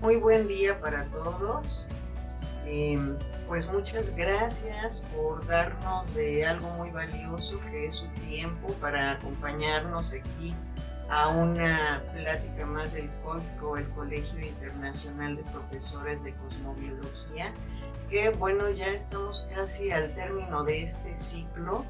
Muy buen día para todos. Pues muchas gracias por darnos de algo muy valioso que es su tiempo para acompañarnos aquí a una plática más del COICO, el Colegio Internacional de Profesores de Cosmobiología, que bueno, ya estamos casi al término de este ciclo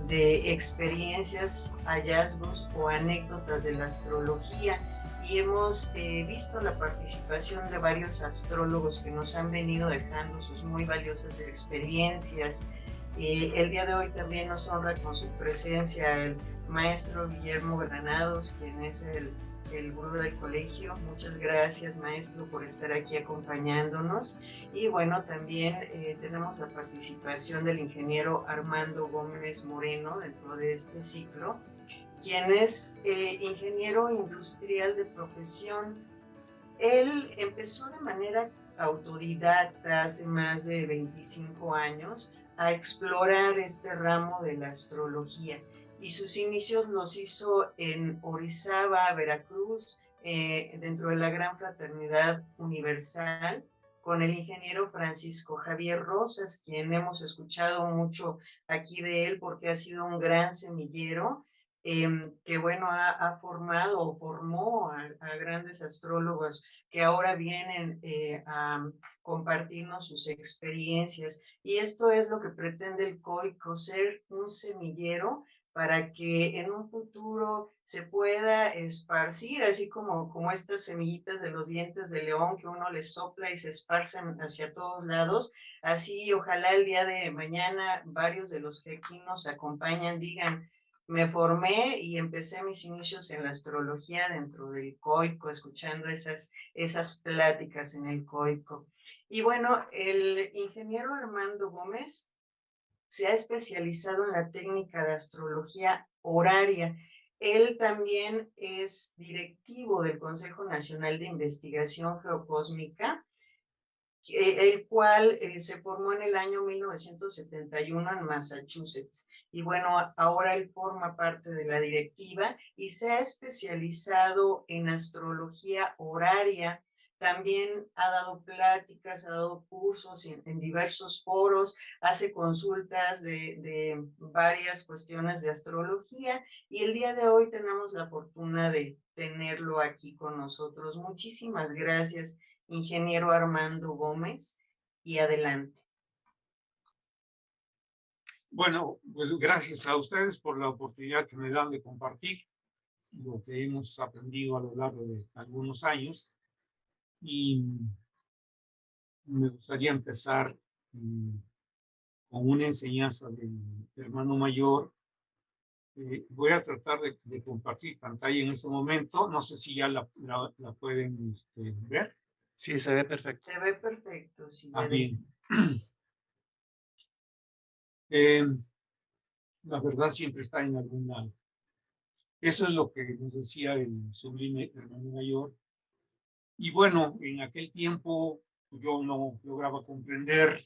de experiencias, hallazgos o anécdotas de la astrología y hemos visto la participación de varios astrólogos que nos han venido dejando sus muy valiosas experiencias. El día de hoy también nos honra con su presencia el maestro Guillermo Granados, quien es el gurú del colegio. Muchas gracias, maestro, por estar aquí acompañándonos. Y bueno, también tenemos la participación del ingeniero Armando Gómez Moreno dentro de este ciclo, quien es ingeniero industrial de profesión. Él empezó de manera autodidacta hace más de 25 años a explorar este ramo de la astrología y sus inicios los hizo en Orizaba, Veracruz, dentro de la Gran Fraternidad Universal, con el ingeniero Francisco Javier Rosas, quien hemos escuchado mucho aquí de él porque ha sido un gran semillero que bueno, ha formado o formó a grandes astrólogos que ahora vienen a compartirnos sus experiencias. Y esto es lo que pretende el COICO, ser un semillero para que en un futuro se pueda esparcir, así como estas semillitas de los dientes de león que uno les sopla y se esparcen hacia todos lados. Así, ojalá el día de mañana varios de los que aquí nos acompañan digan, me formé y empecé mis inicios en la astrología dentro del COICO, escuchando esas pláticas en el COICO. Y bueno, el ingeniero Armando Gómez se ha especializado en la técnica de astrología horaria. Él también es directivo del Consejo Nacional de Investigación Geocósmica, el cual se formó en el año 1971 en Massachusetts. Y bueno, ahora él forma parte de la directiva y se ha especializado en astrología horaria. También ha dado pláticas, ha dado cursos en diversos foros, hace consultas de varias cuestiones de astrología y el día de hoy tenemos la fortuna de tenerlo aquí con nosotros. Muchísimas gracias, ingeniero Armando Gómez, y adelante. Bueno, pues gracias a ustedes por la oportunidad que me dan de compartir lo que hemos aprendido a lo largo de algunos años. Y me gustaría empezar con una enseñanza del hermano mayor. Voy a tratar de compartir pantalla en este momento. No sé si ya la pueden ver. Sí, se ve perfecto. Se ve perfecto, sí. Bien. La verdad siempre está en algún lado. Eso es lo que nos decía el sublime hermano mayor. Y bueno, en aquel tiempo yo no lograba comprender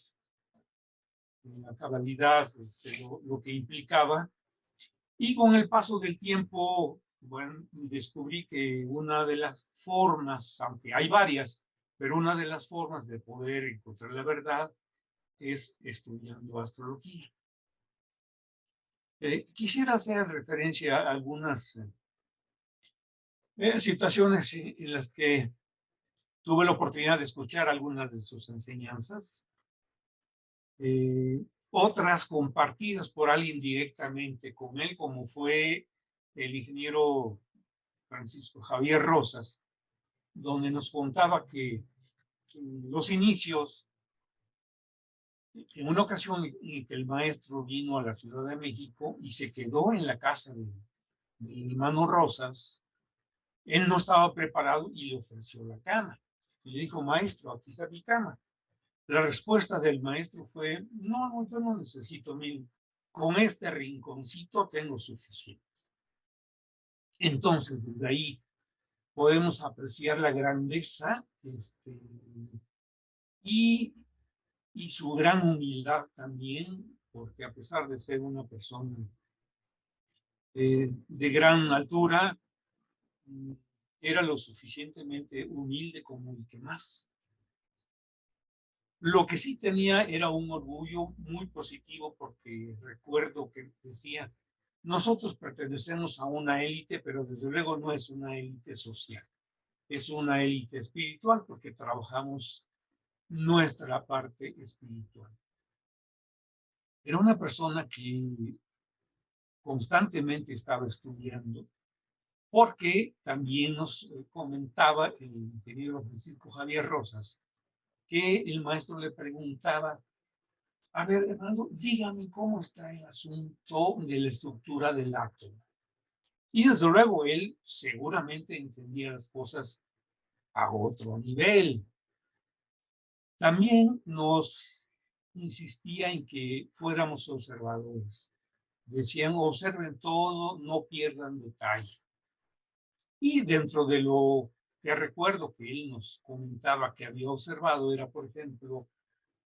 la cabalidad, lo que implicaba. Y con el paso del tiempo, bueno, descubrí que una de las formas, aunque hay varias, pero una de las formas de poder encontrar la verdad es estudiando astrología. Quisiera hacer referencia a algunas situaciones en las que tuve la oportunidad de escuchar algunas de sus enseñanzas, otras compartidas por alguien directamente con él, como fue el ingeniero Francisco Javier Rosas, donde nos contaba que los inicios, en una ocasión en que el maestro vino a la Ciudad de México y se quedó en la casa del hermano Rosas, él no estaba preparado y le ofreció la cama. Y le dijo, maestro, aquí está mi cama. La respuesta del maestro fue, no, yo no necesito mil. Con este rinconcito tengo suficiente. Entonces, desde ahí podemos apreciar la grandeza y su gran humildad también, porque a pesar de ser una persona de gran altura, era lo suficientemente humilde como el que más. Lo que sí tenía era un orgullo muy positivo, porque recuerdo que decía: nosotros pertenecemos a una élite, pero desde luego no es una élite social, es una élite espiritual, porque trabajamos nuestra parte espiritual. Era una persona que constantemente estaba estudiando, porque también nos comentaba el ingeniero Francisco Javier Rosas, que el maestro le preguntaba: a ver, Hernando, dígame cómo está el asunto de la estructura del átomo. Y desde luego él seguramente entendía las cosas a otro nivel. También nos insistía en que fuéramos observadores. Decían: observen todo, no pierdan detalle. Y dentro de lo que recuerdo que él nos comentaba que había observado era, por ejemplo,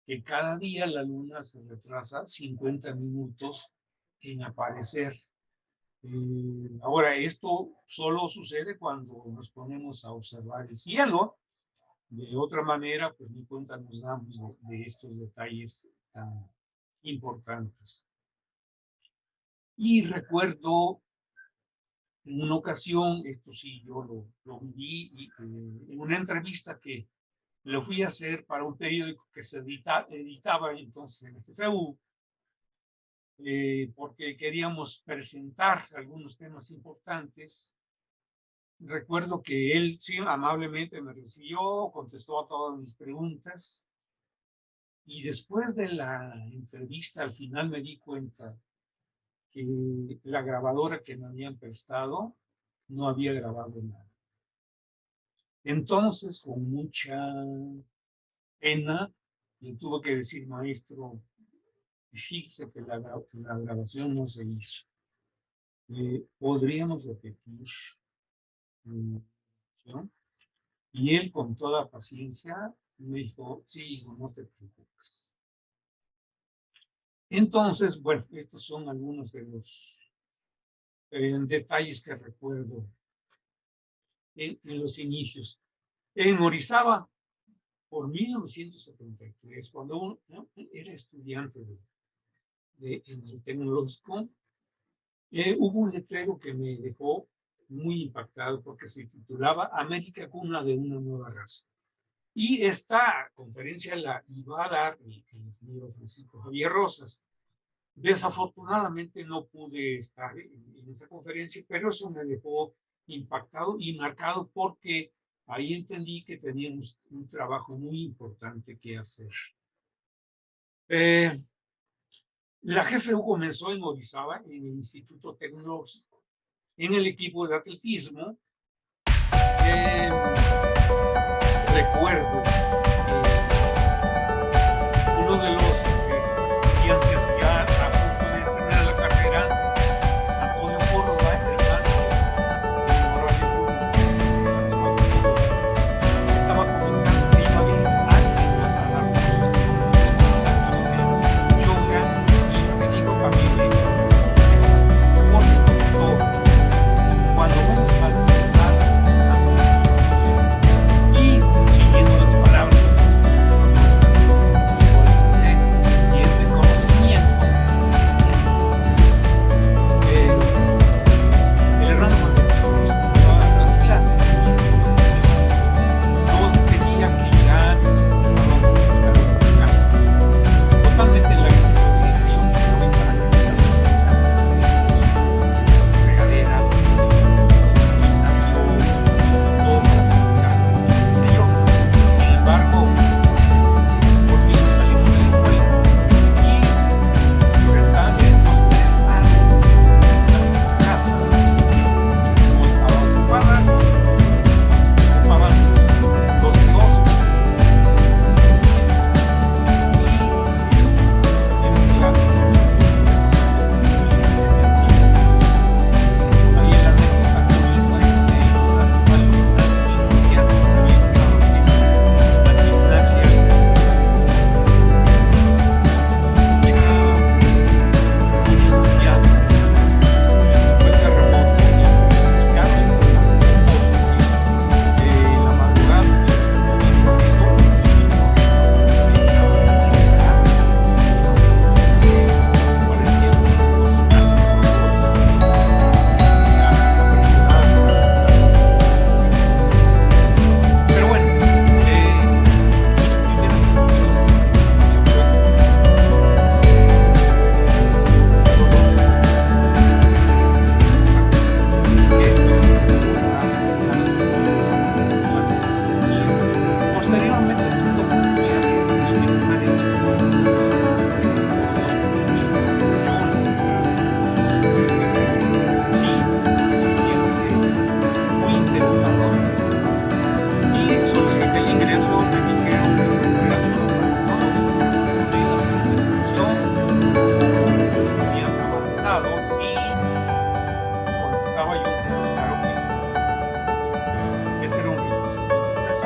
que cada día la luna se retrasa 50 minutos en aparecer. Ahora, esto solo sucede cuando nos ponemos a observar el cielo. De otra manera, pues ni cuenta nos damos de estos detalles tan importantes. Y recuerdo en una ocasión, esto sí yo lo viví, en una entrevista que lo fui a hacer para un periódico que se editaba entonces en el GFU, porque queríamos presentar algunos temas importantes. Recuerdo que él sí amablemente me recibió, contestó a todas mis preguntas, y después de la entrevista al final me di cuenta que la grabadora que me habían prestado no había grabado nada. Entonces, con mucha pena, le tuve que decir: maestro, fíjese que la grabación no se hizo. ¿Podríamos repetir? ¿No? Y él, con toda paciencia, me dijo: sí, hijo, no te preocupes. Entonces, bueno, estos son algunos de los detalles que recuerdo en los inicios. En Orizaba, por 1973, cuando uno era estudiante en el tecnológico, hubo un letrero que me dejó muy impactado, porque se titulaba América, cuna de una nueva raza. Y esta conferencia la iba a dar el ingeniero Francisco Javier Rosas. Desafortunadamente no pude estar en esa conferencia, pero eso me dejó impactado y marcado, porque ahí entendí que teníamos un trabajo muy importante que hacer. La GFU comenzó en Orizaba, en el Instituto Tecnológico, en el equipo de atletismo. Recuerdo uno de los estudiantes ya a punto de terminar la carrera, Antonio Córdoba, hermano de Radio Pública, estaba comentando que iba bien algo a darnos sobre yoga, y me dijo también: cuando vamos a pensar, y siguiendo las palabras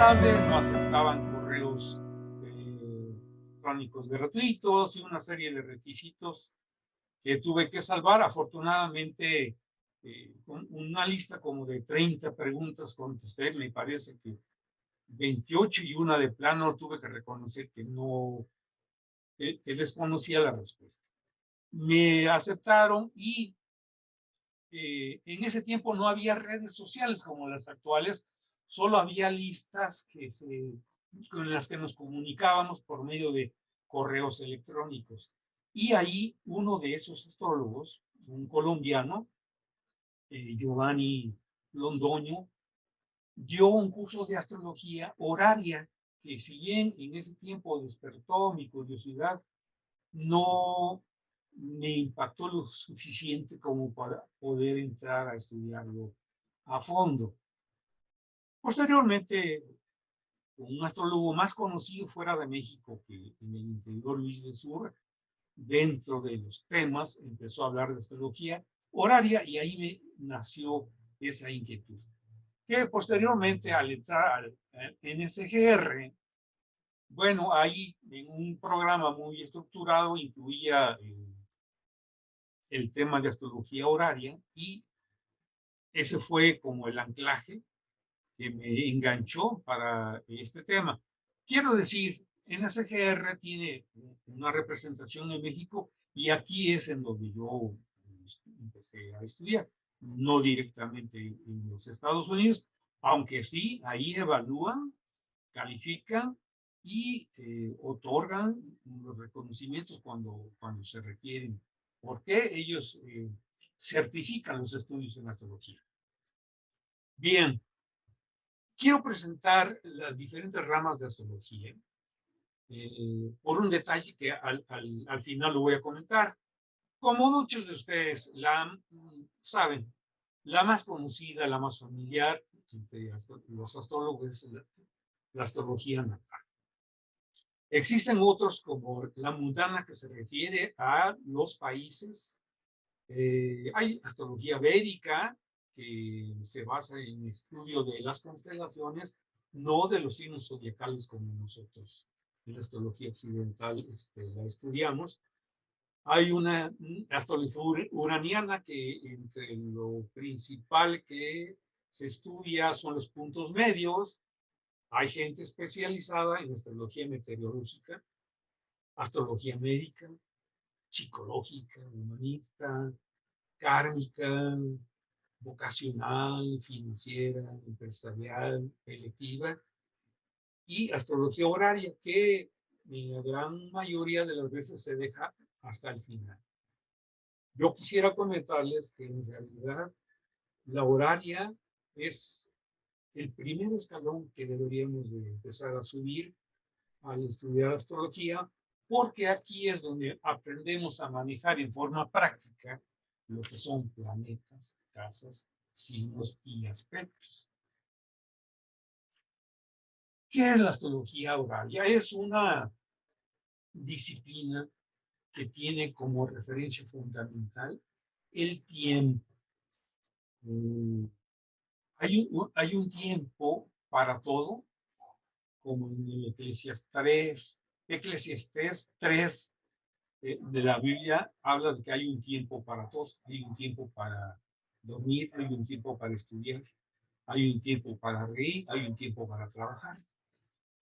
responsables, no aceptaban correos electrónicos gratuitos y una serie de requisitos que tuve que salvar. Afortunadamente, con una lista como de 30 preguntas contesté, me parece que 28 y una de plano tuve que reconocer que no, que desconocía la respuesta. Me aceptaron y en ese tiempo no había redes sociales como las actuales, solo había listas con las que nos comunicábamos por medio de correos electrónicos. Y ahí uno de esos astrólogos, un colombiano, Giovanni Londoño, dio un curso de astrología horaria que, si bien en ese tiempo despertó mi curiosidad, no me impactó lo suficiente como para poder entrar a estudiarlo a fondo. Posteriormente, un astrólogo más conocido fuera de México que en el interior, Luis del Sur, dentro de los temas, empezó a hablar de astrología horaria y ahí me nació esa inquietud. Que posteriormente, al entrar al NSGR, bueno, ahí en un programa muy estructurado incluía el tema de astrología horaria y ese fue como el anclaje que me enganchó para este tema. Quiero decir, NSGR tiene una representación en México y aquí es en donde yo empecé a estudiar, no directamente en los Estados Unidos, aunque sí, ahí evalúan, califican y otorgan los reconocimientos cuando se requieren, porque ellos certifican los estudios en astrología. Bien, quiero presentar las diferentes ramas de astrología por un detalle que al final lo voy a comentar. Como muchos de ustedes saben, la más conocida, la más familiar entre los astrólogos es la astrología natal. Existen otros como la mundana, que se refiere a los países. Hay astrología védica, que se basa en el estudio de las constelaciones, no de los signos zodiacales como nosotros en la astrología occidental la estudiamos. Hay una astrología uraniana, que entre lo principal que se estudia son los puntos medios. Hay gente especializada en astrología meteorológica, astrología médica, psicológica, humanista, kármica, vocacional, financiera, empresarial, electiva, y astrología horaria, que en la gran mayoría de las veces se deja hasta el final. Yo quisiera comentarles que en realidad la horaria es el primer escalón que deberíamos de empezar a subir al estudiar astrología, porque aquí es donde aprendemos a manejar en forma práctica lo que son planetas, casas, signos y aspectos. ¿Qué es la astrología horaria? Es una disciplina que tiene como referencia fundamental el tiempo. Hay un tiempo para todo, como en el Eclesiastés 3 de la Biblia habla de que hay un tiempo para todos. Hay un tiempo para dormir, hay un tiempo para estudiar, hay un tiempo para reír, hay un tiempo para trabajar.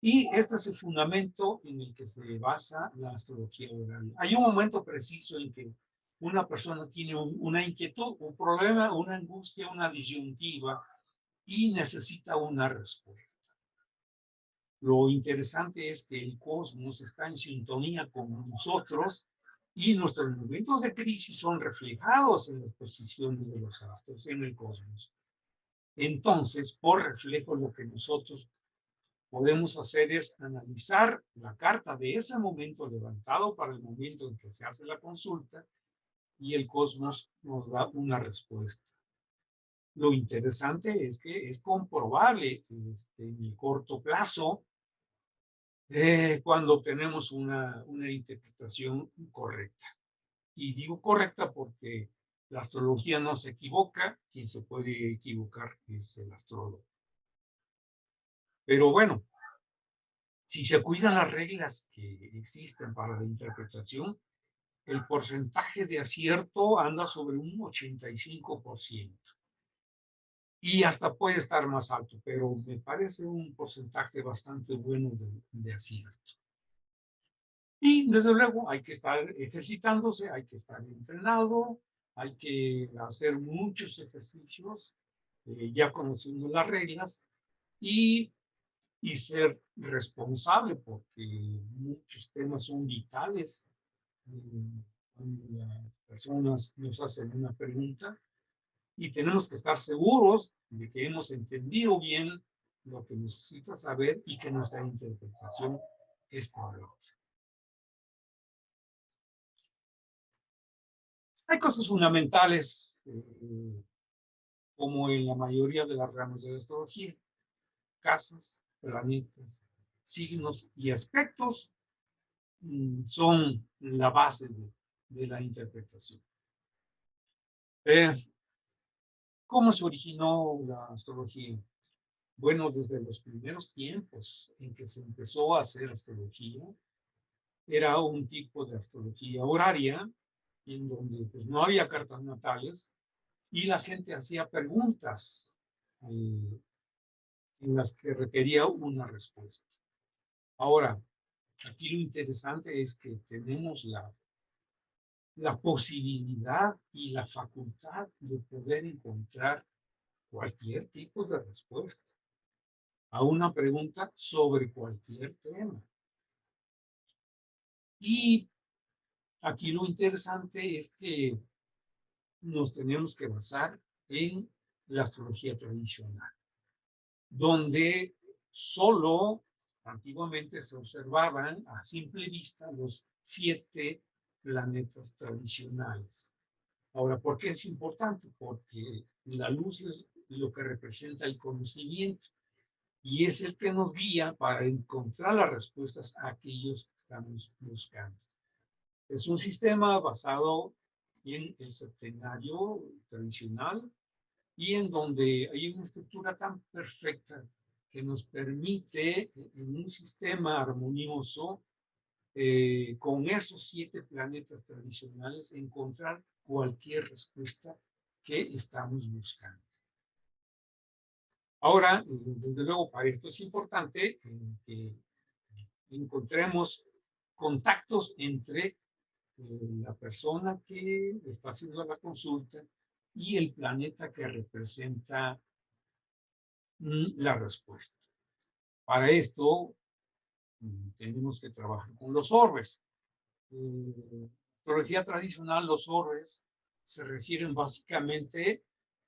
Y este es el fundamento en el que se basa la astrología horaria. Hay un momento preciso en que una persona tiene una inquietud, un problema, una angustia, una disyuntiva y necesita una respuesta. Lo interesante es que el cosmos está en sintonía con nosotros y nuestros momentos de crisis son reflejados en las posiciones de los astros en el cosmos. Entonces, por reflejo, lo que nosotros podemos hacer es analizar la carta de ese momento levantado para el momento en que se hace la consulta, y el cosmos nos da una respuesta. Lo interesante es que es comprobable en el corto plazo cuando obtenemos una interpretación correcta. Y digo correcta porque la astrología no se equivoca, quien se puede equivocar es el astrólogo. Pero bueno, si se cuidan las reglas que existen para la interpretación, el porcentaje de acierto anda sobre un 85%. Y hasta puede estar más alto, pero me parece un porcentaje bastante bueno de acierto. Y desde luego hay que estar ejercitándose, hay que estar entrenado, hay que hacer muchos ejercicios, ya conociendo las reglas, y, y ser responsable, porque muchos temas son vitales. Cuando las personas nos hacen una pregunta, y tenemos que estar seguros de que hemos entendido bien lo que necesita saber y que nuestra interpretación es correcta. Hay cosas fundamentales, como en la mayoría de las ramas de la astrología: casas, planetas, signos y aspectos son la base de la interpretación. ¿Cómo se originó la astrología? Bueno, desde los primeros tiempos en que se empezó a hacer astrología, era un tipo de astrología horaria, en donde pues, no había cartas natales, y la gente hacía preguntas en las que requería una respuesta. Ahora, aquí lo interesante es que tenemos la posibilidad y la facultad de poder encontrar cualquier tipo de respuesta a una pregunta sobre cualquier tema. Y aquí lo interesante es que nos tenemos que basar en la astrología tradicional, donde solo antiguamente se observaban a simple vista los 7 planetas tradicionales. Ahora, ¿por qué es importante? Porque la luz es lo que representa el conocimiento y es el que nos guía para encontrar las respuestas a aquellos que estamos buscando. Es un sistema basado en el septenario tradicional y en donde hay una estructura tan perfecta que nos permite en un sistema armonioso con esos 7 planetas tradicionales encontrar cualquier respuesta que estamos buscando. Ahora, desde luego, para esto es importante que encontremos contactos entre la persona que está haciendo la consulta y el planeta que representa la respuesta. Para esto tenemos que trabajar con los orbes. En astrología tradicional, los orbes se refieren básicamente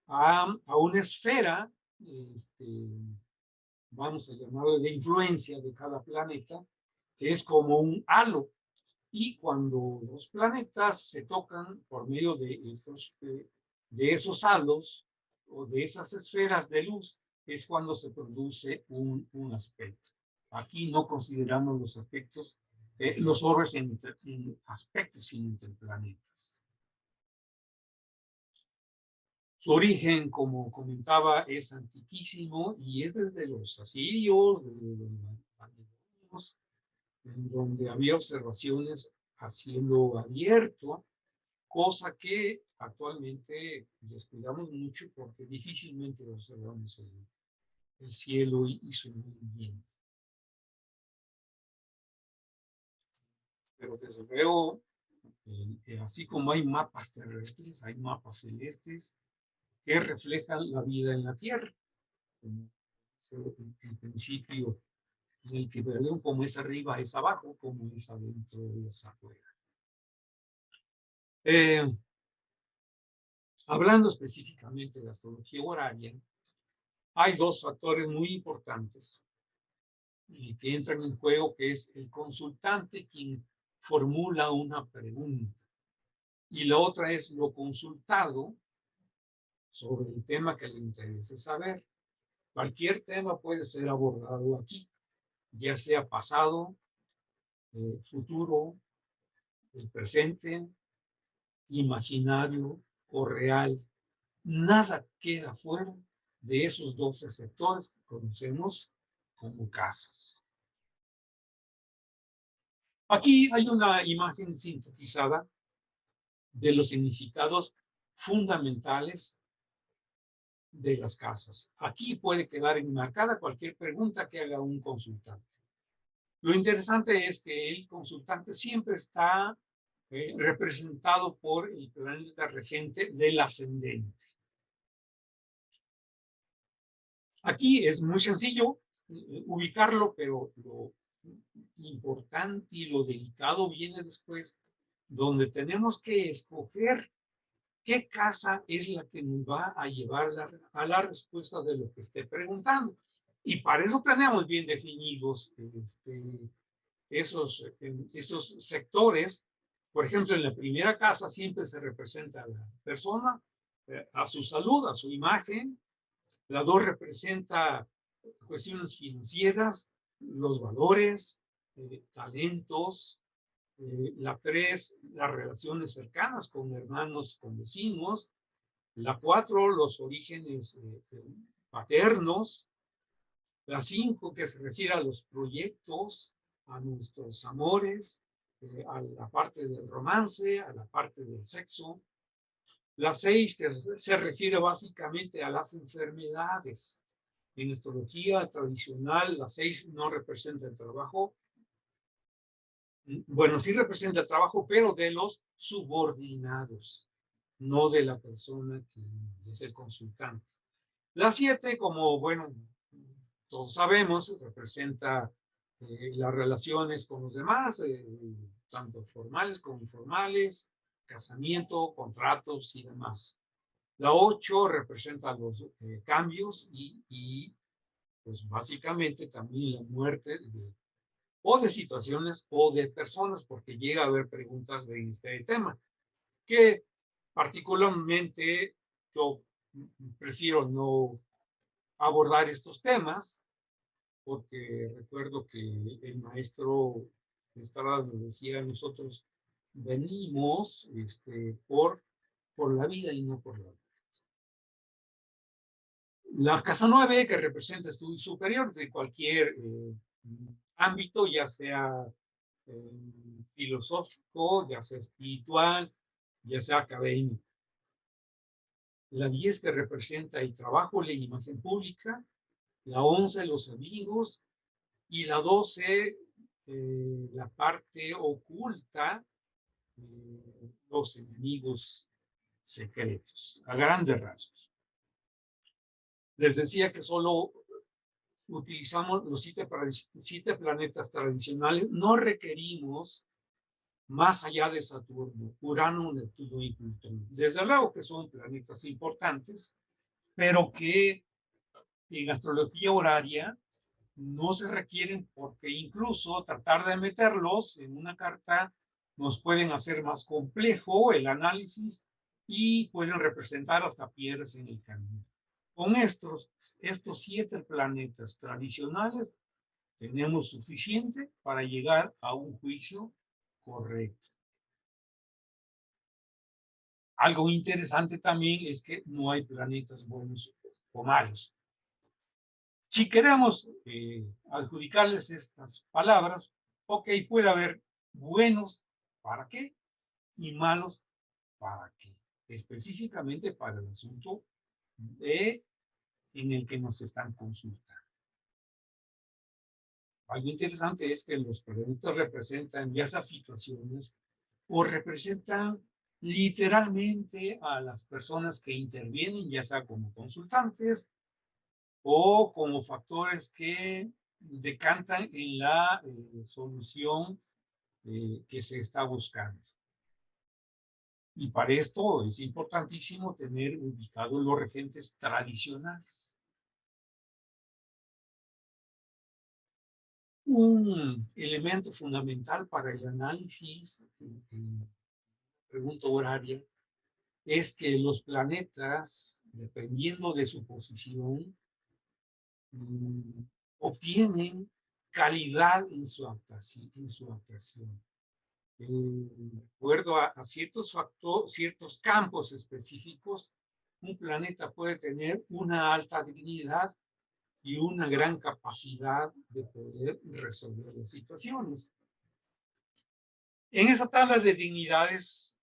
a una esfera, vamos a llamarlo de influencia de cada planeta, que es como un halo. Y cuando los planetas se tocan por medio de esos halos o de esas esferas de luz, es cuando se produce un aspecto. Aquí no consideramos los aspectos, los orbes en aspectos, sino entre planetas. Su origen, como comentaba, es antiquísimo y es desde los asirios, desde los babilonios, en donde había observaciones a cielo abierto, cosa que actualmente descuidamos mucho porque difícilmente observamos el cielo y su movimiento. Pero desde luego, así como hay mapas terrestres, hay mapas celestes que reflejan la vida en la Tierra. Como el principio en el que veo como es arriba es abajo, como es adentro es afuera. Hablando específicamente de astrología horaria, hay 2 factores muy importantes que entran en juego, que es el consultante quien formula una pregunta y la otra es lo consultado sobre el tema que le interese saber. Cualquier tema puede ser abordado aquí, ya sea pasado, futuro, el presente, imaginario o real. Nada queda fuera de esos 12 sectores que conocemos como casas. Aquí hay una imagen sintetizada de los significados fundamentales de las casas. Aquí puede quedar enmarcada cualquier pregunta que haga un consultante. Lo interesante es que el consultante siempre está representado por el planeta regente del ascendente. Aquí es muy sencillo ubicarlo, pero lo importante y lo delicado viene después, donde tenemos que escoger qué casa es la que nos va a llevar a la respuesta de lo que esté preguntando. Y para eso tenemos bien definidos esos sectores. Por ejemplo, en la primera casa siempre se representa a la persona, a su salud, a su imagen. La 2 representa cuestiones financieras, los valores, talentos. La 3, las relaciones cercanas con hermanos, con vecinos. La 4, los orígenes paternos. La 5, que se refiere a los proyectos, a nuestros amores, a la parte del romance, a la parte del sexo. La 6, que se refiere básicamente a las enfermedades. En astrología tradicional, la 6 no representa el trabajo. Bueno, sí representa el trabajo, pero de los subordinados, no de la persona que es el consultante. La 7, como, bueno, todos sabemos, representa las relaciones con los demás, tanto formales como informales, casamiento, contratos y demás. La 8 representa los cambios y, pues básicamente también la muerte o de situaciones o de personas, porque llega a haber preguntas de este tema, que particularmente yo prefiero no abordar estos temas, porque recuerdo que el maestro Estrada nos decía, nosotros venimos por la vida y no por la vida. La casa 9, que representa estudio superior de cualquier ámbito, ya sea filosófico, ya sea espiritual, ya sea académico. La 10, que representa el trabajo, la imagen pública. La 11, los amigos. Y la 12, la parte oculta, los enemigos secretos, a grandes rasgos. Les decía que solo utilizamos los 7 planetas tradicionales, no requerimos más allá de Saturno, Urano, Neptuno y Plutón. Desde luego que son planetas importantes, pero que en astrología horaria no se requieren, porque incluso tratar de meterlos en una carta nos pueden hacer más complejo el análisis y pueden representar hasta piedras en el camino. Con estos 7 planetas tradicionales tenemos suficiente para llegar a un juicio correcto. Algo interesante también es que no hay planetas buenos o malos. Si queremos adjudicarles estas palabras, ok, puede haber buenos, ¿para qué? Y malos, ¿para qué? Específicamente para el asunto en el que nos están consultando. Algo interesante es que los planetas representan ya esas situaciones o representan literalmente a las personas que intervienen, ya sea como consultantes o como factores que decantan en la solución que se está buscando. Y para esto es importantísimo tener ubicados los regentes tradicionales. Un elemento fundamental para el análisis en pregunta horaria es que los planetas, dependiendo de su posición, obtienen calidad en su actuación. De acuerdo a ciertos campos específicos, un planeta puede tener una alta dignidad y una gran capacidad de poder resolver las situaciones. En esa tabla de dignidades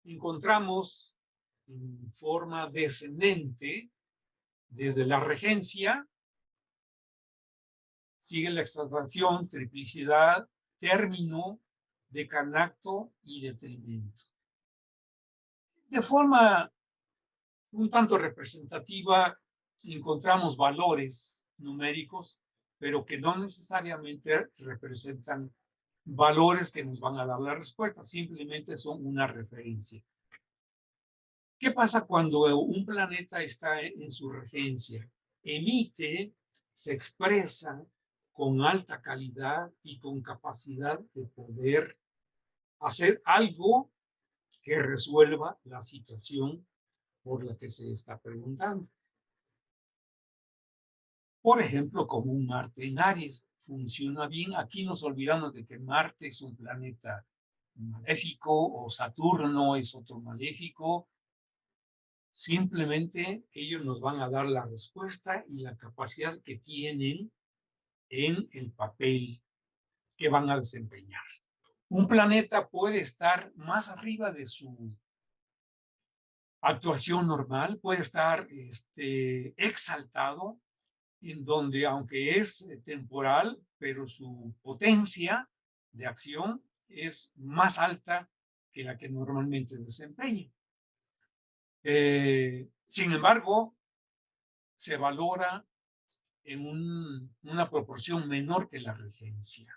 encontramos en forma descendente desde la regencia, sigue la exaltación, triplicidad, término, decanato y detrimento. De forma un tanto representativa encontramos valores numéricos, pero que no necesariamente representan valores que nos van a dar la respuesta, simplemente son una referencia. ¿Qué pasa cuando un planeta está en su regencia? Emite, se expresa con alta calidad y con capacidad de poder hacer algo que resuelva la situación por la que se está preguntando. Por ejemplo, como un Marte en Aries funciona bien. Aquí nos olvidamos de que Marte es un planeta maléfico o Saturno es otro maléfico. Simplemente ellos nos van a dar la respuesta y la capacidad que tienen en el papel que van a desempeñar. Un planeta puede estar más arriba de su actuación normal, puede estar exaltado, en donde aunque es temporal, pero su potencia de acción es más alta que la que normalmente desempeña. Sin embargo, se valora en una proporción menor que la regencia,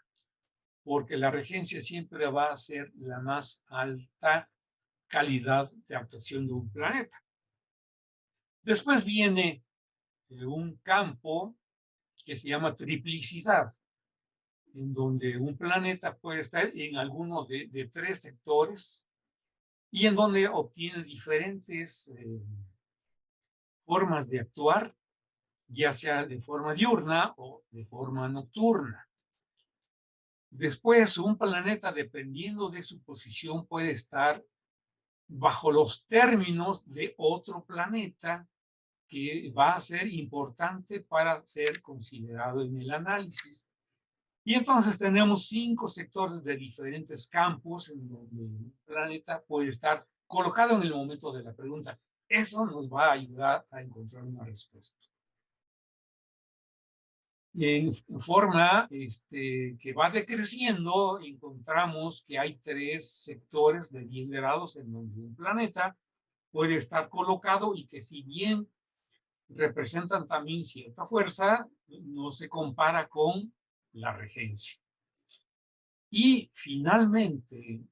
porque la regencia siempre va a ser la más alta calidad de actuación de un planeta. Después viene un campo que se llama triplicidad, en donde un planeta puede estar en alguno de 3 sectores y en donde obtiene diferentes formas de actuar, ya sea de forma diurna o de forma nocturna. Después, un planeta, dependiendo de su posición, puede estar bajo los términos de otro planeta que va a ser importante para ser considerado en el análisis. Y entonces tenemos 5 sectores de diferentes campos en donde un planeta puede estar colocado en el momento de la pregunta. Eso nos va a ayudar a encontrar una respuesta. En forma que va decreciendo, encontramos que hay 3 sectores de 10 grados en donde un planeta puede estar colocado y que si bien representan también cierta fuerza, no se compara con la regencia. Y finalmente,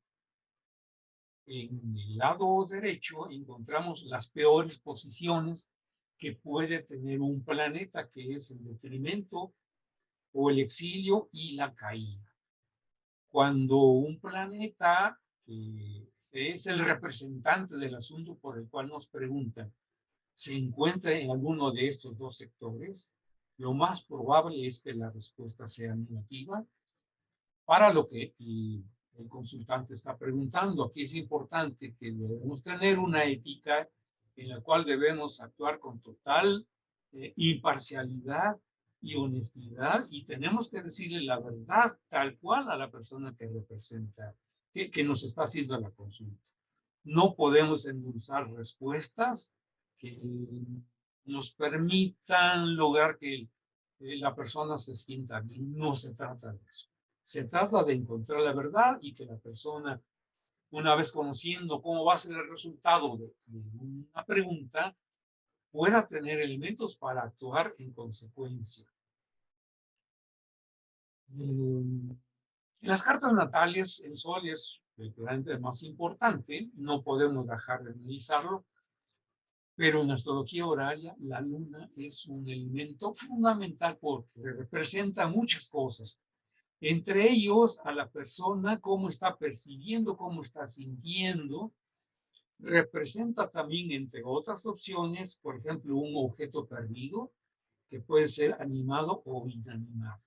en el lado derecho encontramos las peores posiciones que puede tener un planeta, que es el detrimento o el exilio y la caída. Cuando un planeta, que es el representante del asunto por el cual nos preguntan, se encuentra en alguno de estos 2 sectores, lo más probable es que la respuesta sea negativa para lo que el consultante está preguntando. Aquí es importante que debemos tener una ética en la cual debemos actuar con total imparcialidad y honestidad, y tenemos que decirle la verdad tal cual a la persona que representa, que nos está haciendo la consulta. No podemos endulzar respuestas que nos permitan lograr que la persona se sienta bien. No se trata de eso. Se trata de encontrar la verdad y que la persona, una vez conociendo cómo va a ser el resultado de una pregunta, pueda tener elementos para actuar en consecuencia. En las cartas natales, el Sol es el planeta más importante, no podemos dejar de analizarlo, pero en astrología horaria la Luna es un elemento fundamental porque representa muchas cosas. Entre ellos, a la persona, cómo está percibiendo, cómo está sintiendo. Representa también, entre otras opciones, por ejemplo, un objeto perdido, que puede ser animado o inanimado.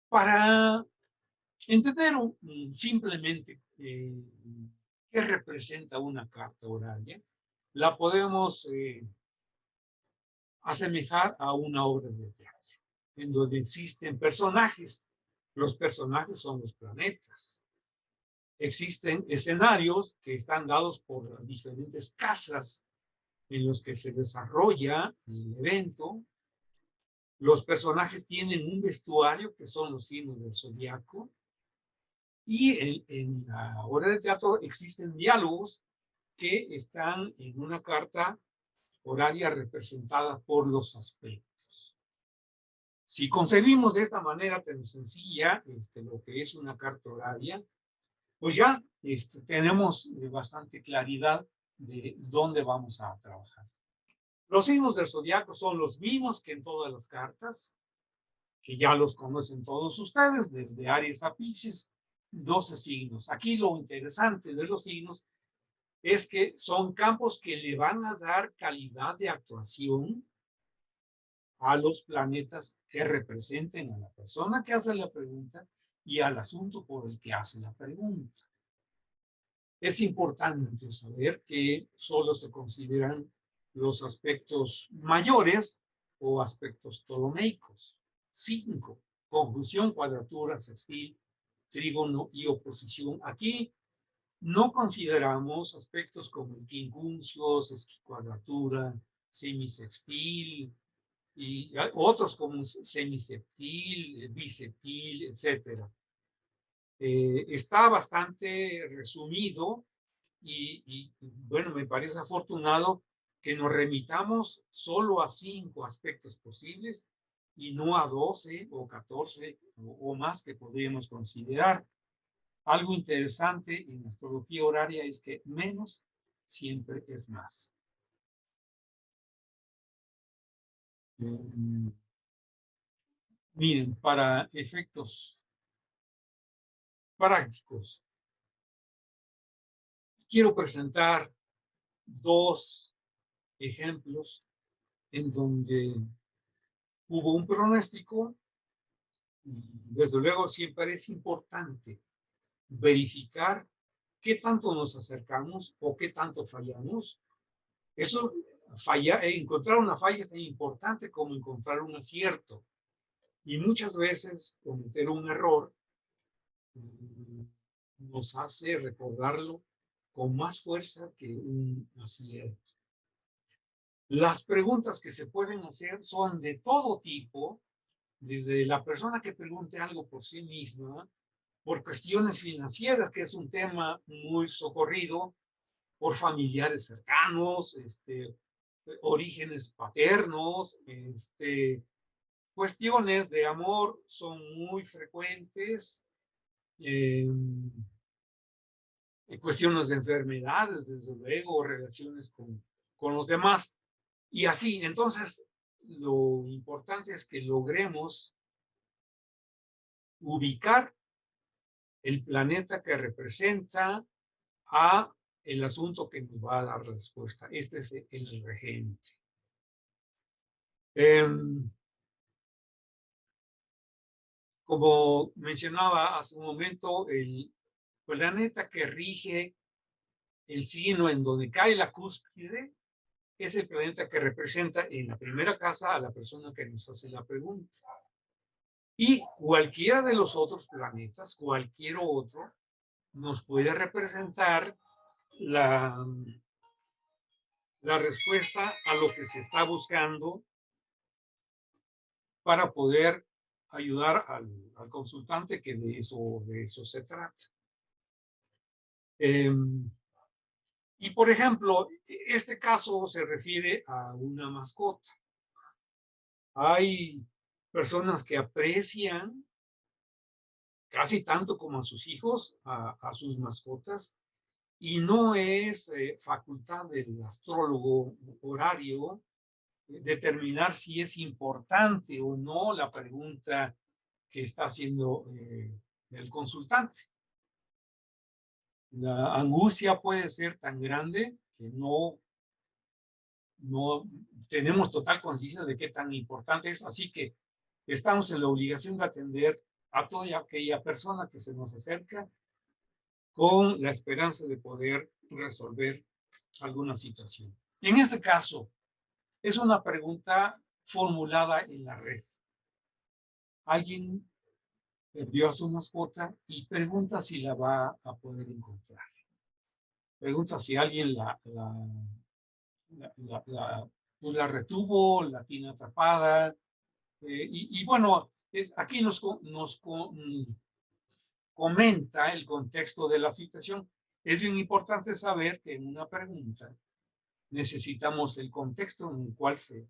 Para entender simplemente qué representa una carta horaria, la podemos asemejar a una obra de teatro, en donde existen personajes. Los personajes son los planetas. Existen escenarios que están dados por las diferentes casas en los que se desarrolla el evento. Los personajes tienen un vestuario que son los signos del zodiaco. Y en la obra de teatro existen diálogos que están en una carta horaria representada por los aspectos. Si concebimos de esta manera tan sencilla lo que es una carta horaria, pues ya tenemos bastante claridad de dónde vamos a trabajar. Los signos del zodiaco son los mismos que en todas las cartas, que ya los conocen todos ustedes, desde Aries a Piscis, 12 signos. Aquí lo interesante de los signos es que son campos que le van a dar calidad de actuación a los planetas que representen a la persona que hace la pregunta y al asunto por el que hace la pregunta. Es importante saber que solo se consideran los aspectos mayores o aspectos ptolomeicos. 5. Conjunción, cuadratura, sextil, trígono y oposición. Aquí no consideramos aspectos como el quincuncio, sesquicuadratura, semisextil y otros como semiseptil, biseptil, etc. Está bastante resumido y bueno, me parece afortunado que nos remitamos solo a 5 aspectos posibles y no a 12 o 14 o más que podríamos considerar. Algo interesante en la astrología horaria es que menos siempre es más. Miren, para efectos prácticos, quiero presentar 2 ejemplos en donde hubo un pronóstico. Desde luego siempre es importante verificar qué tanto nos acercamos o qué tanto fallamos. Eso, encontrar una falla es tan importante como encontrar un acierto. Y muchas veces cometer un error nos hace recordarlo con más fuerza que un acierto. Las preguntas que se pueden hacer son de todo tipo, desde la persona que pregunte algo por sí misma, por cuestiones financieras, que es un tema muy socorrido, por familiares cercanos, orígenes paternos, cuestiones de amor son muy frecuentes, cuestiones de enfermedades, desde luego, relaciones con los demás. Y así, entonces, lo importante es que logremos ubicar el planeta que representa a el asunto que nos va a dar respuesta. Este es el regente. Como mencionaba hace un momento, el planeta que rige el signo en donde cae la cúspide es el planeta que representa en la primera casa a la persona que nos hace la pregunta. Y cualquiera de los otros planetas, cualquier otro, nos puede representar la respuesta a lo que se está buscando para poder ayudar al consultante, que de eso se trata. Y por ejemplo, este caso se refiere a una mascota. Hay personas que aprecian casi tanto como a sus hijos, a sus mascotas, y no es facultad del astrólogo horario determinar si es importante o no la pregunta que está haciendo el consultante. La angustia puede ser tan grande que no tenemos total conciencia de qué tan importante es, así que estamos en la obligación de atender a toda aquella persona que se nos acerca con la esperanza de poder resolver alguna situación. En este caso, Es una pregunta formulada en la red. Alguien perdió a su mascota y pregunta si la va a poder encontrar. Pregunta si alguien pues la retuvo, la tiene atrapada. Y bueno, aquí nos comenta el contexto de la situación. Es bien importante saber que en una pregunta necesitamos el contexto en el cual se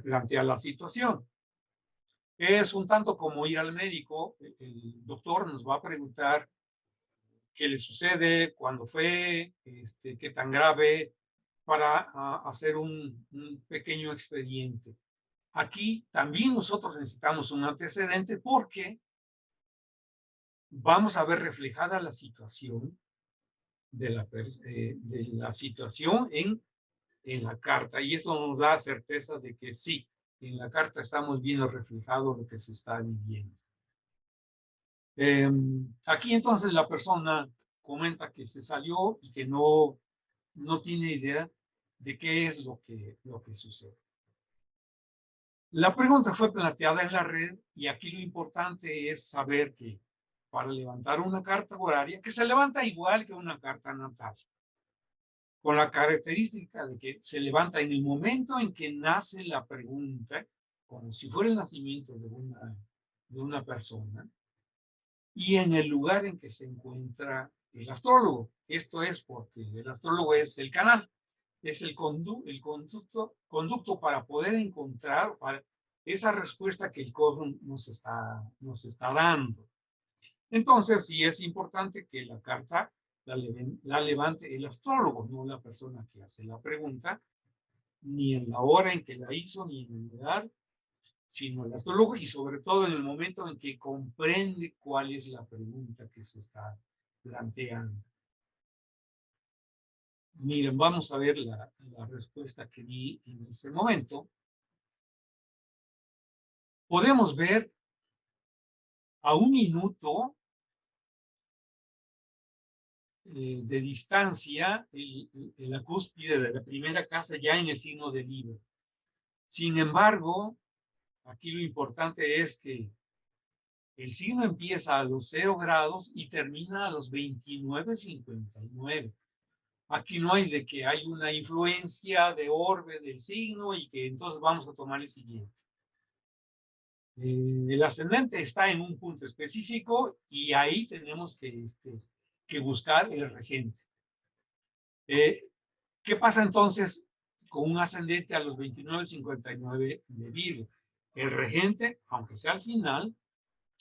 plantea la situación. Es un tanto como ir al médico, el doctor nos va a preguntar qué le sucede, cuándo fue, qué tan grave, para hacer un pequeño expediente. Aquí también nosotros necesitamos un antecedente porque vamos a ver reflejada la situación de la situación en la carta, y eso nos da certeza de que sí, en la carta estamos viendo reflejado lo que se está viviendo. Aquí entonces la persona comenta que se salió y que no tiene idea de qué es lo que sucede. La pregunta fue planteada en la red y aquí lo importante es saber que para levantar una carta horaria, que se levanta igual que una carta natal, con la característica de que se levanta en el momento en que nace la pregunta, como si fuera el nacimiento de una persona, y en el lugar en que se encuentra el astrólogo. Esto es porque el astrólogo es el canal, es el conducto para poder encontrar esa respuesta que el cosmos nos está dando. Entonces, sí es importante que la carta la levante el astrólogo, no la persona que hace la pregunta, ni en la hora en que la hizo, ni en el lugar, sino el astrólogo y sobre todo en el momento en que comprende cuál es la pregunta que se está planteando. Miren, vamos a ver la respuesta que di en ese momento. Podemos ver a 1 minuto de distancia la cúspide de la primera casa ya en el signo de Libra. Sin embargo, aquí lo importante es que el signo empieza a los 0 grados y termina a los 29:59. Aquí no hay de que hay una influencia de orbe del signo y que entonces vamos a tomar el siguiente. El ascendente está en un punto específico y ahí tenemos que buscar el regente. ¿Qué pasa entonces con un ascendente a los 29:59 de Virgo? El regente, aunque sea al final,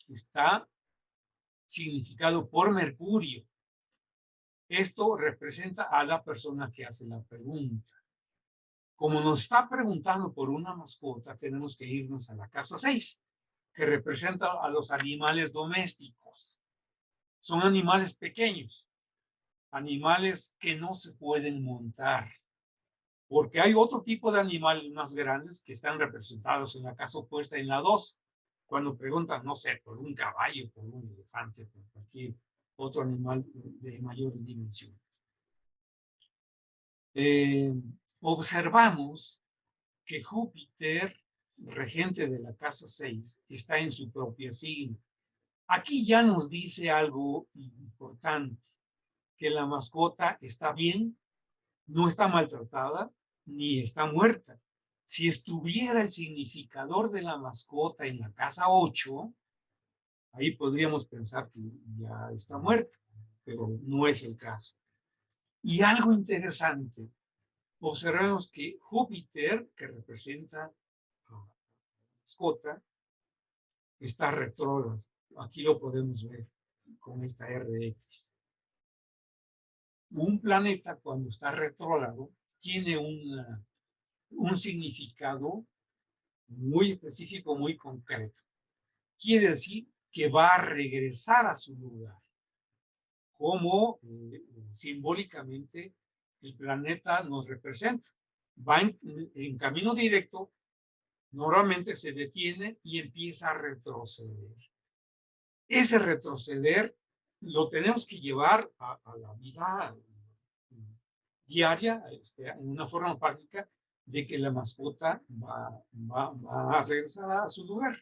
está significado por Mercurio. Esto representa a la persona que hace la pregunta. Como nos está preguntando por una mascota, tenemos que irnos a la casa 6, que representa a los animales domésticos. Son animales pequeños, animales que no se pueden montar, porque hay otro tipo de animales más grandes que están representados en la casa opuesta en la 2. Cuando preguntan, no sé, por un caballo, por un elefante, por cualquier otro animal de mayores dimensiones. Observamos que Júpiter, regente de la casa 6, está en su propio signo. Aquí ya nos dice algo importante, que la mascota está bien, no está maltratada, ni está muerta. Si estuviera el significador de la mascota en la casa 8, ahí podríamos pensar que ya está muerta, pero no es el caso. Y algo interesante, observemos que Júpiter, que representa a la mascota, está retrógrado. Aquí lo podemos ver con esta RX. Un planeta cuando está retrógrado tiene un significado muy específico, muy concreto. Quiere decir que va a regresar a su lugar, como simbólicamente el planeta nos representa. Va en camino directo, normalmente se detiene y empieza a retroceder. Ese retroceder lo tenemos que llevar a la vida diaria, en una forma práctica, de que la mascota va a regresar a su lugar.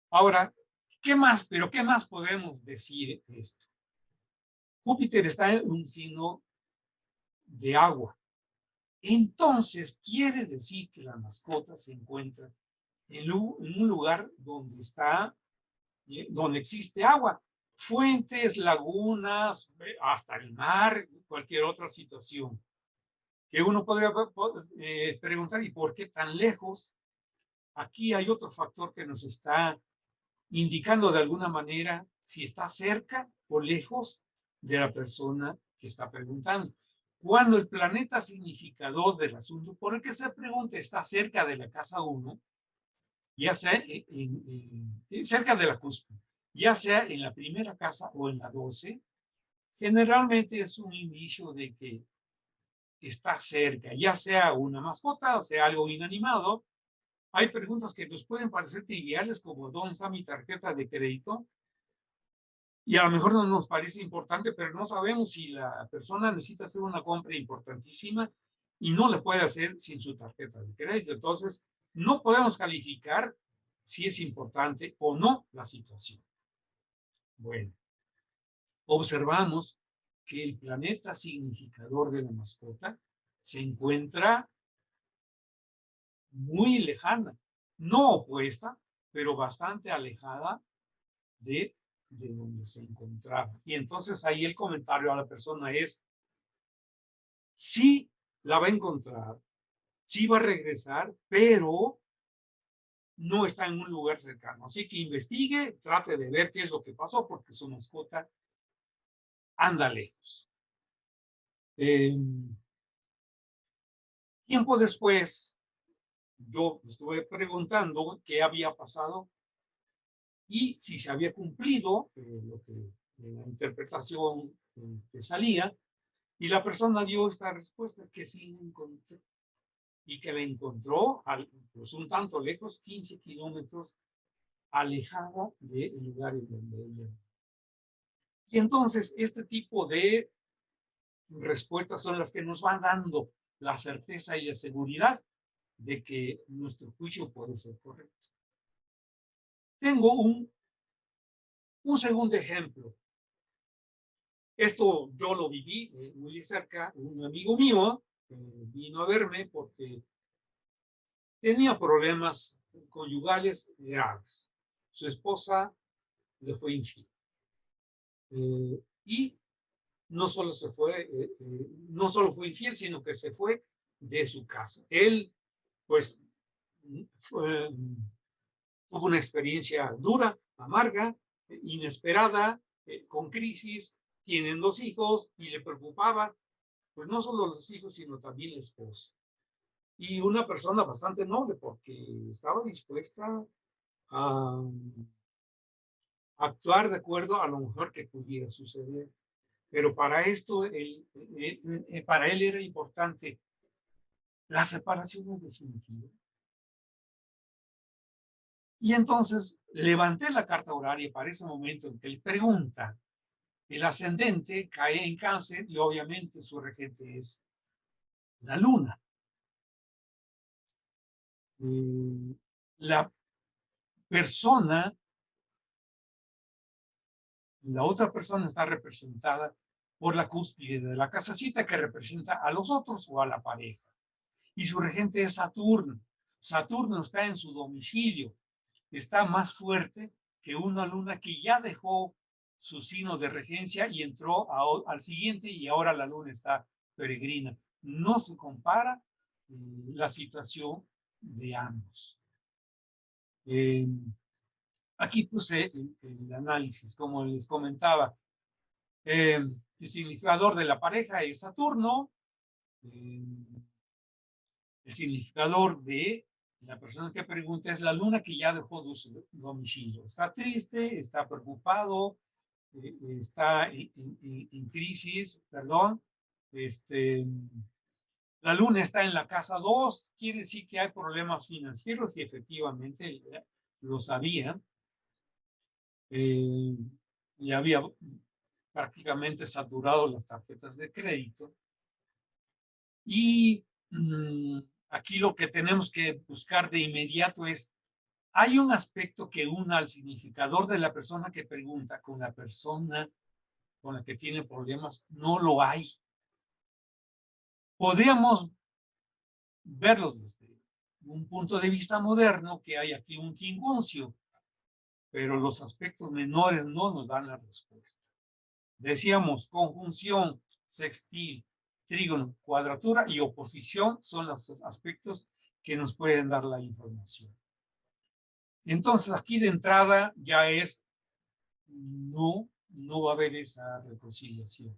Ahora, ¿qué más? Pero ¿qué más podemos decir de esto? Júpiter está en un signo de agua. Entonces, quiere decir que la mascota se encuentra en un lugar donde existe agua. Fuentes, lagunas, hasta el mar, cualquier otra situación. Que uno podría preguntar, ¿y por qué tan lejos? Aquí hay otro factor que nos está indicando de alguna manera si está cerca o lejos de la persona que está preguntando. Cuando el planeta significador del asunto por el que se pregunta está cerca de la casa 1, ya sea cerca de la cúspide, ya sea en la primera casa o en la 12, generalmente es un indicio de que está cerca, ya sea una mascota o sea algo inanimado. Hay preguntas que nos pueden parecer triviales, como ¿dónde está mi tarjeta de crédito? Y a lo mejor no nos parece importante, pero no sabemos si la persona necesita hacer una compra importantísima y no le puede hacer sin su tarjeta de crédito. Entonces, no podemos calificar si es importante o no la situación. Bueno, observamos que el planeta significador de la mascota se encuentra muy lejana, no opuesta, pero bastante alejada de donde se encontraba. Y entonces ahí el comentario a la persona es, sí la va a encontrar, sí va a regresar, pero no está en un lugar cercano. Así que investigue, trate de ver qué es lo que pasó, porque su mascota anda lejos. Tiempo después, yo estuve preguntando qué había pasado y si se había cumplido lo que la interpretación que salía, y la persona dio esta respuesta que sí la encontró, y que la encontró pues un tanto lejos, 15 kilómetros alejada del lugar en donde ella. Y entonces este tipo de respuestas son las que nos van dando la certeza y la seguridad de que nuestro juicio puede ser correcto. Tengo un segundo ejemplo. Esto yo lo viví muy de cerca. Un amigo mío vino a verme porque tenía problemas conyugales graves. Su esposa le fue infiel. Y no solo no solo fue infiel, sino que se fue de su casa. Él, pues, tuvo una experiencia dura, amarga, inesperada, con crisis, tienen 2 hijos y le preocupaba, pues no solo los hijos, sino también la esposa. Y una persona bastante noble porque estaba dispuesta a actuar de acuerdo a lo mejor que pudiera suceder. Pero para esto, para él era importante la separación definitiva. Y entonces levanté la carta horaria para ese momento en que él pregunta. El ascendente cae en Cáncer y obviamente su regente es la luna. La persona, la otra persona está representada por la cúspide de la casacita que representa a los otros o a la pareja. Y su regente es Saturno. Saturno está en su domicilio, está más fuerte que una luna que ya dejó su signo de regencia y entró al siguiente y ahora la luna está peregrina. No se compara la situación de ambos. Aquí puse el análisis, como les comentaba. El significador de la pareja es Saturno. El significador de la persona que pregunta es la luna que ya dejó su domicilio. Está triste, está preocupado, está en crisis, perdón. La luna está en la casa 2, quiere decir que hay problemas financieros y efectivamente lo sabía. Y había prácticamente saturado las tarjetas de crédito. Y aquí lo que tenemos que buscar de inmediato es, hay un aspecto que una al significador de la persona que pregunta con la persona con la que tiene problemas, no lo hay. Podríamos verlo desde un punto de vista moderno, que hay aquí un quincuncio, pero los aspectos menores no nos dan la respuesta. Decíamos, conjunción, sextil, trígono, cuadratura y oposición son los aspectos que nos pueden dar la información. Entonces, aquí de entrada ya es, no va a haber esa reconciliación.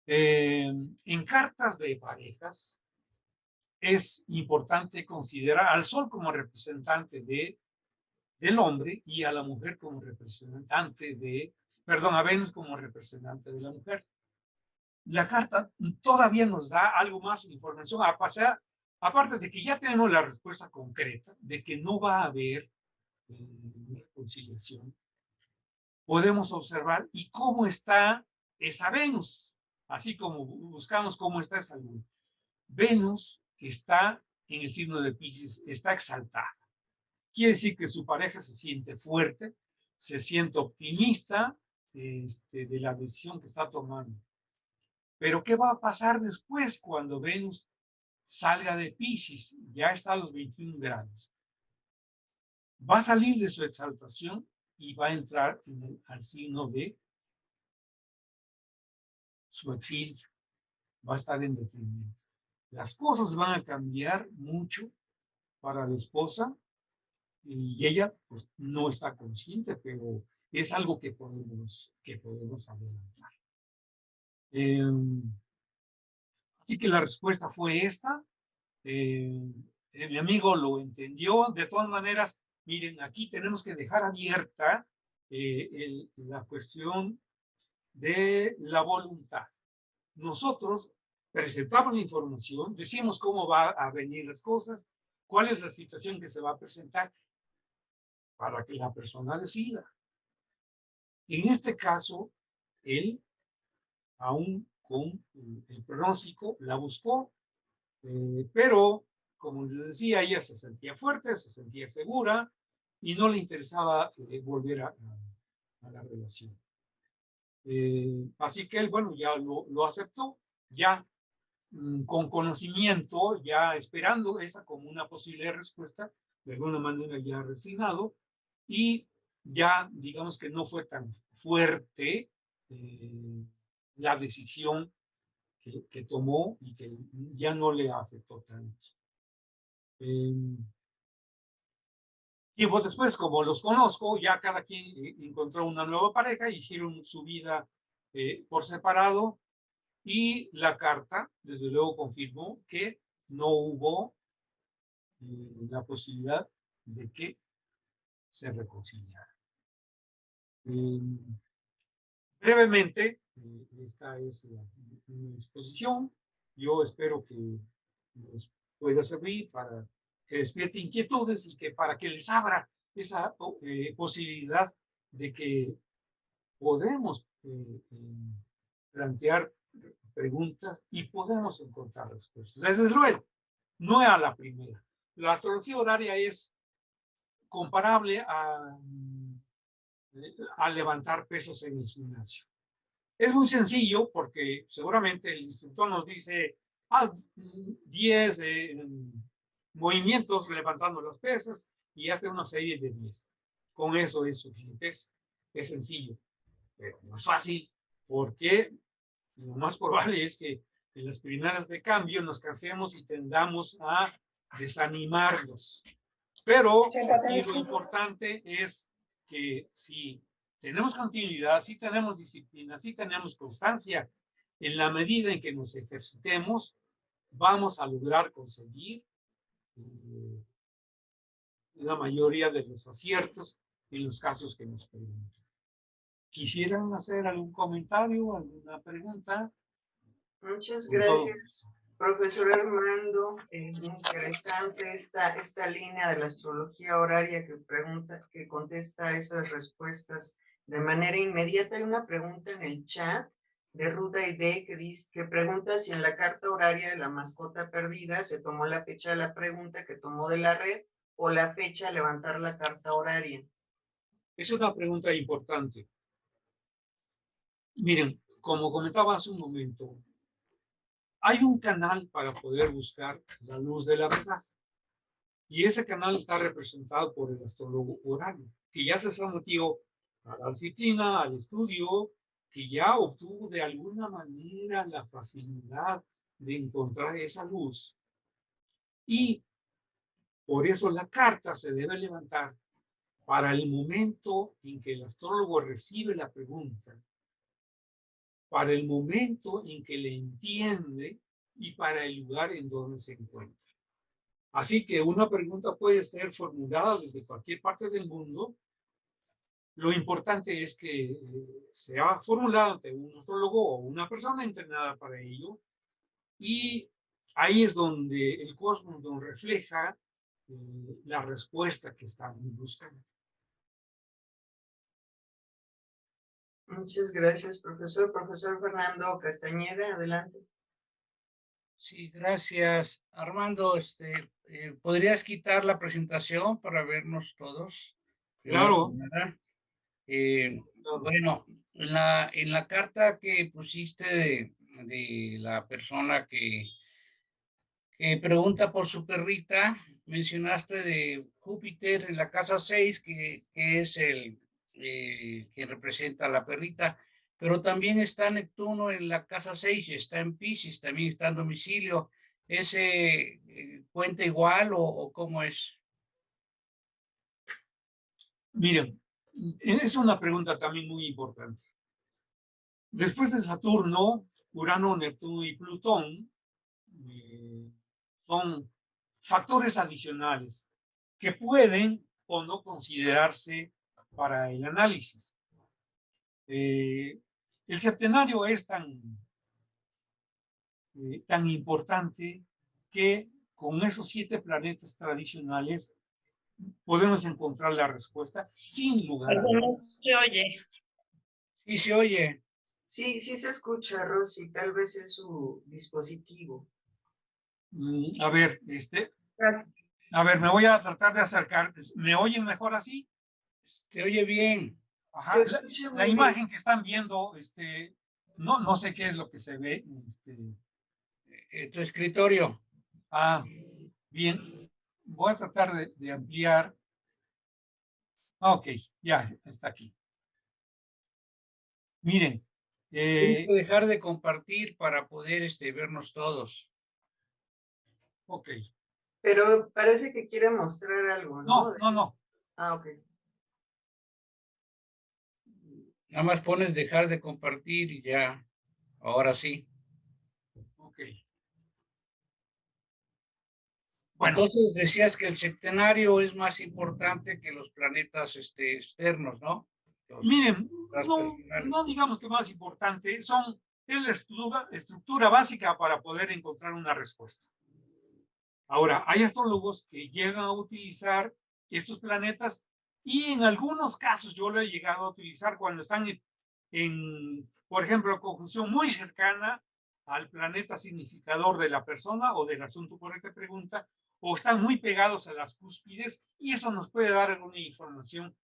En cartas de parejas, es importante considerar al sol como representante del hombre y a la mujer como representante a Venus como representante de la mujer. La carta todavía nos da algo más de información, aparte de que ya tenemos la respuesta concreta de que no va a haber reconciliación. Podemos observar y cómo está esa Venus, así como buscamos cómo está esa luna. Venus está en el signo de Piscis, está exaltada. Quiere decir que su pareja se siente fuerte, se siente optimista de la decisión que está tomando. Pero ¿qué va a pasar después cuando Venus salga de Piscis? Ya está a los 21 grados. Va a salir de su exaltación y va a entrar al signo de su exilio. Va a estar en detrimento. Las cosas van a cambiar mucho para la esposa y ella pues, no está consciente, pero es algo que podemos adelantar. Así que la respuesta fue esta. Mi amigo lo entendió. De todas maneras, miren, aquí tenemos que dejar abierta la cuestión de la voluntad. Nosotros presentamos la información, decimos cómo va a venir las cosas, cuál es la situación que se va a presentar para que la persona decida. En este caso, él, aún con el pronóstico, la buscó, pero, como les decía, ella se sentía fuerte, se sentía segura y no le interesaba volver a la relación. Así que él, bueno, ya lo aceptó, ya con conocimiento, ya esperando esa como una posible respuesta, de alguna manera ya resignado, y ya digamos que no fue tan fuerte la decisión que tomó y que ya no le afectó tanto. Tiempo después, como los conozco, ya cada quien encontró una nueva pareja, hicieron su vida por separado, y la carta, desde luego, confirmó que no hubo la posibilidad de que se reconciliara. Brevemente, esta es mi exposición. Yo espero que les pueda servir para que despierte inquietudes y que para que les abra esa posibilidad de que podemos plantear preguntas y podemos encontrar respuestas. Desde luego, no a la primera. La astrología horaria es comparable a levantar pesas en el gimnasio. Es muy sencillo porque seguramente el instructor nos dice, haz 10 movimientos levantando las pesas y hace una serie de 10. Con eso es suficiente. Es sencillo, pero no es fácil porque lo más probable es que en las primeras de cambio nos cansemos y tendamos a desanimarnos. Pero aquí lo importante es que si tenemos continuidad, si tenemos disciplina, si tenemos constancia, en la medida en que nos ejercitemos, vamos a lograr conseguir la mayoría de los aciertos en los casos que nos preguntan. ¿Quisieran hacer algún comentario, alguna pregunta? Muchas gracias, profesor Armando. Interesante esta línea de la astrología horaria que contesta esas respuestas de manera inmediata. Hay una pregunta en el chat de Ruta y D que pregunta si en la carta horaria de la mascota perdida se tomó la fecha de la pregunta que tomó de la red o la fecha de levantar la carta horaria. Es una pregunta importante. Miren, como comentaba hace un momento, hay un canal para poder buscar la luz de la verdad. Y ese canal está representado por el astrólogo horario, que ya se sometió a la disciplina, al estudio, que ya obtuvo de alguna manera la facilidad de encontrar esa luz. Y por eso la carta se debe levantar para el momento en que el astrólogo recibe la pregunta, para el momento en que le entiende y para el lugar en donde se encuentra. Así que una pregunta puede ser formulada desde cualquier parte del mundo. Lo importante es que sea formulada ante un astrólogo o una persona entrenada para ello. Y ahí es donde el cosmos nos refleja la respuesta que estamos buscando. Muchas gracias, profesor. Profesor Fernando Castañeda, adelante. Sí, gracias. Armando, ¿podrías quitar la presentación para vernos todos? Claro. Bueno, en la carta que pusiste de la persona que pregunta por su perrita, mencionaste de Júpiter en la casa 6, que es el que representa a la perrita, pero también está Neptuno en la casa 6, está en Piscis, también está en domicilio. ¿Ese cuenta igual o cómo es? Miren, es una pregunta también muy importante. Después de Saturno, Urano, Neptuno y Plutón son factores adicionales que pueden o no considerarse para el análisis. El septenario es tan importante que con esos 7 planetas tradicionales podemos encontrar la respuesta sin lugar a dudas. ¿Se oye? Sí, se oye. Sí, sí se escucha, Rosy, tal vez es su dispositivo. A ver, me voy a tratar de acercar. ¿Me oyen mejor así? Se oye bien. Ajá. La imagen que están viendo, no sé qué es lo que se ve. Tu escritorio. Bien. Voy a tratar de ampliar. Ok, ya está aquí. Miren. Tienes que dejar de compartir para poder vernos todos. Ok. Pero parece que quiere mostrar algo, ¿no? No. Ok. Nada más pones dejar de compartir y ya. Ahora sí. Ok. Bueno. Entonces decías que el septenario es más importante que los planetas externos, ¿no? Miren, no digamos que más importante, es la estructura básica para poder encontrar una respuesta. Ahora, hay astrólogos que llegan a utilizar estos planetas y en algunos casos yo lo he llegado a utilizar cuando están por ejemplo, conjunción muy cercana al planeta significador de la persona o del asunto por el que pregunta, o están muy pegados a las cúspides y eso nos puede dar alguna información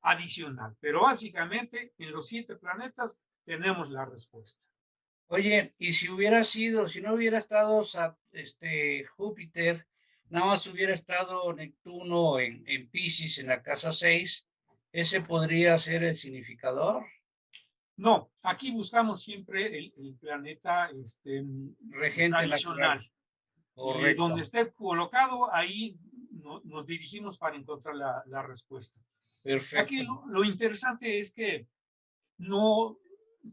adicional. Pero básicamente en los 7 planetas tenemos la respuesta. Oye, y si no hubiera estado Júpiter, nada más hubiera estado Neptuno en Piscis en la casa 6, ¿ese podría ser el significador? No, aquí buscamos siempre el planeta regente tradicional. Y donde esté colocado, ahí nos dirigimos para encontrar la respuesta. Perfecto. Aquí lo interesante es que no,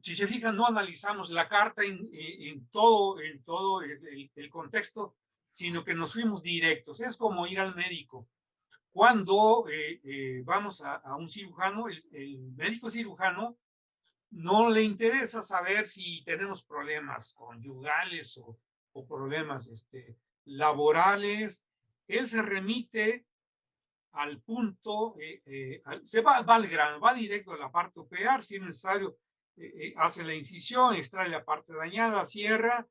si se fijan, no analizamos la carta en todo el contexto, sino que nos fuimos directos. Es como ir al médico. Cuando vamos a un cirujano, el médico cirujano no le interesa saber si tenemos problemas conyugales o problemas laborales. Él se remite al punto, se va al grano, va directo a la parte operar si es necesario, hace la incisión, extrae la parte dañada, cierra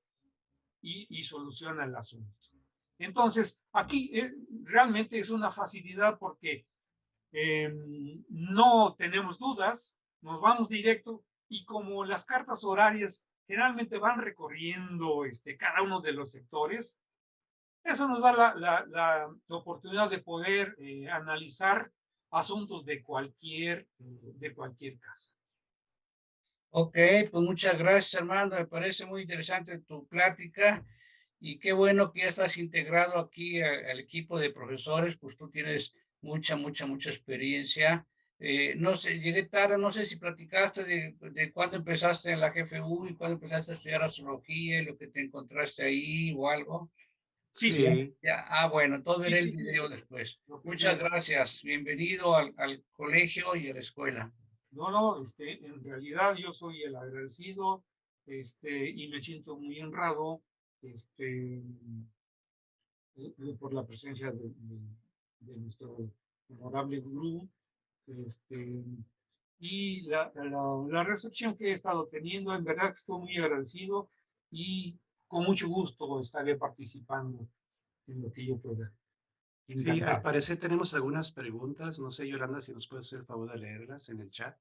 y soluciona el asunto. Entonces, aquí realmente es una facilidad porque no tenemos dudas, nos vamos directo y como las cartas horarias generalmente van recorriendo cada uno de los sectores, eso nos da la oportunidad de poder analizar asuntos de cualquier casa. Ok, pues muchas gracias, Armando. Me parece muy interesante tu plática y qué bueno que ya estás integrado aquí al equipo de profesores, pues tú tienes mucha experiencia. No sé, llegué tarde, no sé si platicaste de cuándo empezaste en la GFU y cuándo empezaste a estudiar astrología y lo que te encontraste ahí o algo. Sí, Sí, Bueno, entonces veré el sí. video después. Lo Muchas primero. gracias. Bienvenido al colegio y a la escuela. No, en realidad yo soy el agradecido, y me siento muy honrado, por la presencia de nuestro honorable gurú, y la recepción que he estado teniendo, en verdad que estoy muy agradecido y con mucho gusto estaré participando en lo que yo pueda. sí, al Encantado. parecer tenemos algunas preguntas. No sé, Yolanda, si nos puedes hacer el favor de leerlas en el chat.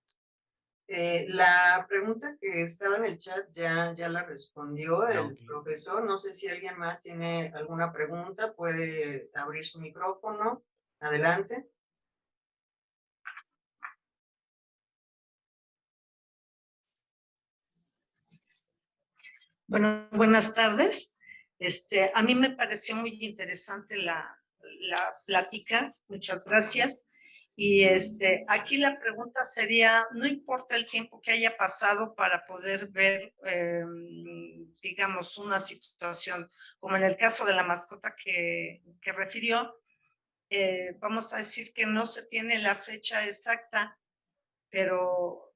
La pregunta que estaba en el chat ya la respondió el Ok. profesor. No sé si alguien más tiene alguna pregunta, puede abrir su micrófono. Adelante. Bueno, buenas tardes. A mí me pareció muy interesante la plática. Muchas gracias. Y aquí la pregunta sería, no importa el tiempo que haya pasado para poder ver, digamos, una situación, como en el caso de la mascota que refirió, vamos a decir que no se tiene la fecha exacta, pero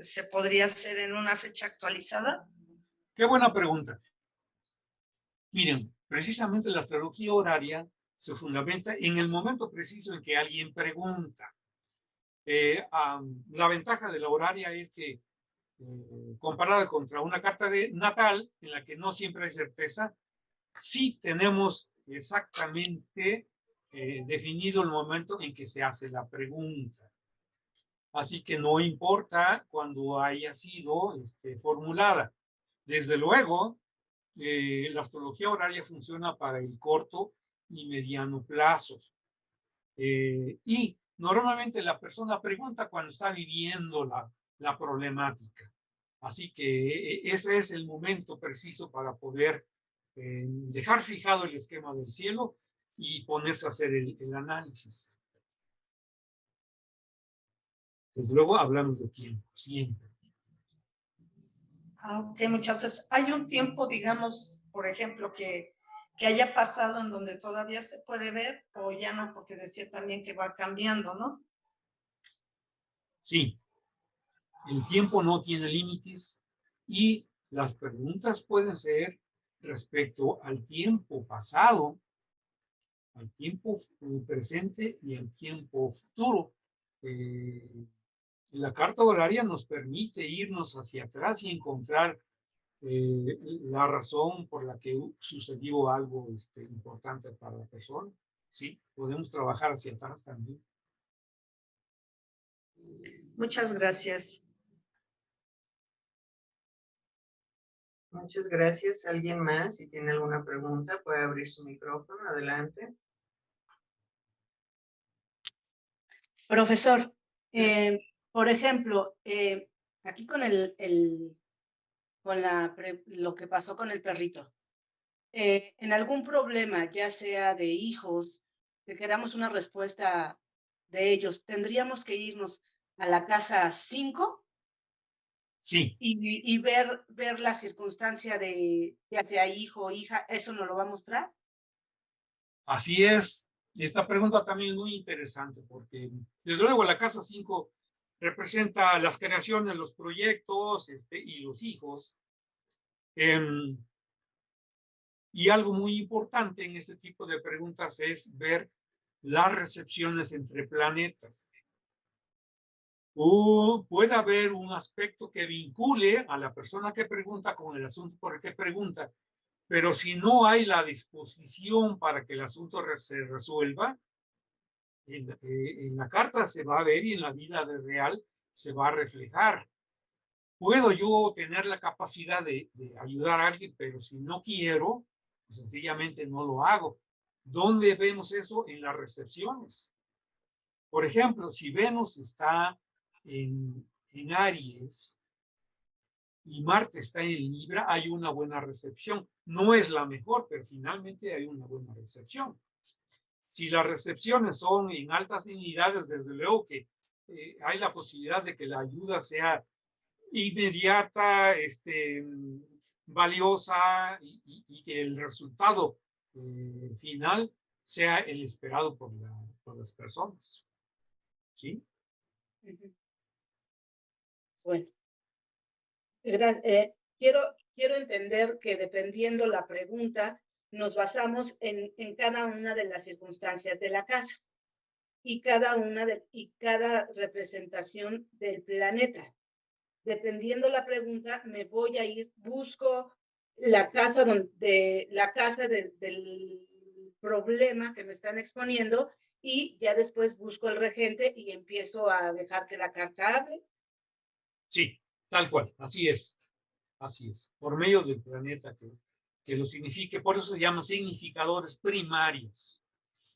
se podría hacer en una fecha actualizada. Qué buena pregunta. Miren, precisamente la astrología horaria se fundamenta en el momento preciso en que alguien pregunta. La ventaja de la horaria es que, comparada contra una carta de natal, en la que no siempre hay certeza, sí tenemos exactamente definido el momento en que se hace la pregunta. Así que no importa cuando haya sido formulada. Desde luego, la astrología horaria funciona para el corto y mediano plazo. Y normalmente la persona pregunta cuando está viviendo la problemática. Así que ese es el momento preciso para poder dejar fijado el esquema del cielo y ponerse a hacer el análisis. Desde luego hablamos de tiempo, siempre. Ok, muchas gracias. ¿Hay un tiempo, digamos, por ejemplo, que haya pasado en donde todavía se puede ver o ya no? Porque decía también que va cambiando, ¿no? Sí, el tiempo no tiene límites y las preguntas pueden ser respecto al tiempo pasado, al tiempo presente y al tiempo futuro. La carta horaria nos permite irnos hacia atrás y encontrar la razón por la que sucedió algo importante para la persona. Sí, podemos trabajar hacia atrás también. Muchas gracias. Muchas gracias. ¿Alguien más? Si tiene alguna pregunta, puede abrir su micrófono. Adelante. Profesor, por ejemplo, aquí con lo que pasó con el perrito, en algún problema, ya sea de hijos, que queramos una respuesta de ellos, ¿tendríamos que irnos a la casa 5? Sí. Y ver la circunstancia de ya sea hijo o hija, ¿eso nos lo va a mostrar? Así es. Y esta pregunta también es muy interesante porque, desde luego, la casa 5 representa las creaciones, los proyectos y los hijos. Y algo muy importante en este tipo de preguntas es ver las recepciones entre planetas. O puede haber un aspecto que vincule a la persona que pregunta con el asunto por el que pregunta, pero si no hay la disposición para que el asunto se resuelva, en la carta se va a ver y en la vida real se va a reflejar. Puedo yo tener la capacidad de ayudar a alguien, pero si no quiero, pues sencillamente no lo hago. ¿Dónde vemos eso? En las recepciones. Por ejemplo, si Venus está en Aries y Marte está en Libra, hay una buena recepción. No es la mejor, pero finalmente hay una buena recepción. Si las recepciones son en altas dignidades, desde luego que hay la posibilidad de que la ayuda sea inmediata, valiosa y que el resultado final sea el esperado por las personas. ¿Sí? Bueno, quiero entender que dependiendo la pregunta, nos basamos en cada una de las circunstancias de la casa y cada representación del planeta. Dependiendo la pregunta, me voy a ir, busco la casa del problema que me están exponiendo y ya después busco el regente y empiezo a dejar que la carta hable. Sí, tal cual, así es. Así es, por medio del planeta que lo signifique. Por eso se llaman significadores primarios.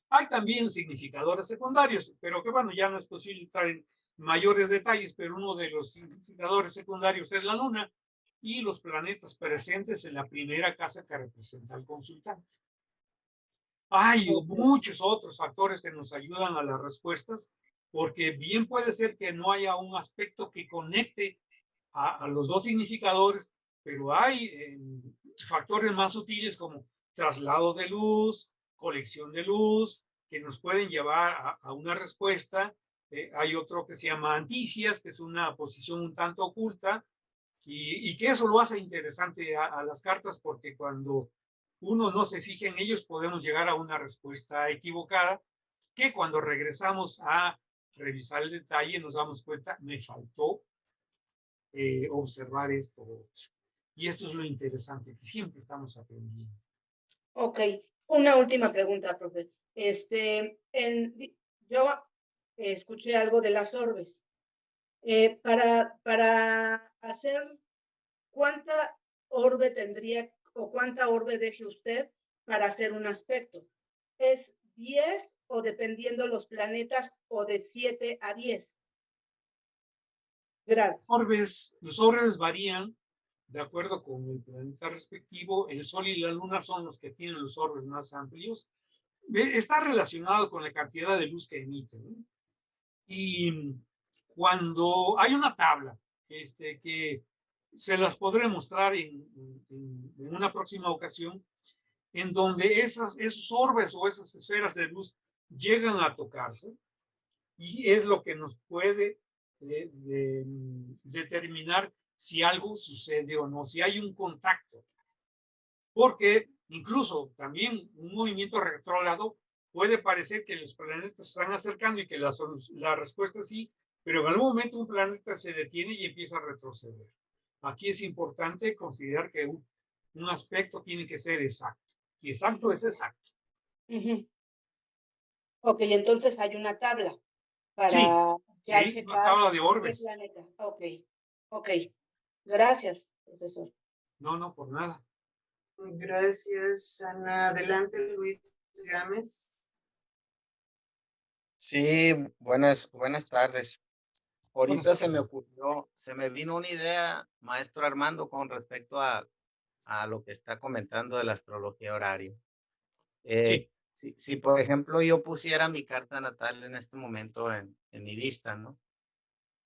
Hay también significadores secundarios, pero que bueno, ya no es posible entrar en mayores detalles, pero uno de los significadores secundarios es la luna y los planetas presentes en la primera casa que representa al consultante. Hay muchos otros factores que nos ayudan a las respuestas, porque bien puede ser que no haya un aspecto que conecte a los dos significadores, pero hay factores más sutiles como traslado de luz, colección de luz, que nos pueden llevar a una respuesta. Hay otro que se llama anticias, que es una posición un tanto oculta, y que eso lo hace interesante a las cartas, porque cuando uno no se fija en ellos, podemos llegar a una respuesta equivocada, que cuando regresamos a revisar el detalle nos damos cuenta, me faltó observar esto otro. Y eso es lo interesante, que siempre estamos aprendiendo. Ok, una última pregunta, profe. Yo escuché algo de las orbes. Para hacer, ¿cuánta orbe tendría o cuánta orbe deje usted para hacer un aspecto? ¿Es 10 o dependiendo los planetas o de 7 a 10 grados? Los orbes varían de acuerdo con el planeta respectivo. El Sol y la Luna son los que tienen los orbes más amplios. Está relacionado con la cantidad de luz que emiten, ¿no? Y cuando hay una tabla que se las podré mostrar en una próxima ocasión, en donde esos orbes o esas esferas de luz llegan a tocarse, y es lo que nos puede determinar si algo sucede o no, si hay un contacto. Porque incluso también un movimiento retrógrado puede parecer que los planetas se están acercando y que la respuesta es sí, pero en algún momento un planeta se detiene y empieza a retroceder. Aquí es importante considerar que un aspecto tiene que ser exacto. Y exacto es exacto. Ok, entonces hay una tabla para sí, una tabla de orbes. Ok. Gracias, profesor. No, por nada. Gracias, Ana. Adelante, Luis Gámez. Sí, buenas tardes. Ahorita se me vino una idea, maestro Armando, con respecto a lo que está comentando de la astrología horaria. Si, por ejemplo, yo pusiera mi carta natal en este momento en mi vista, ¿no?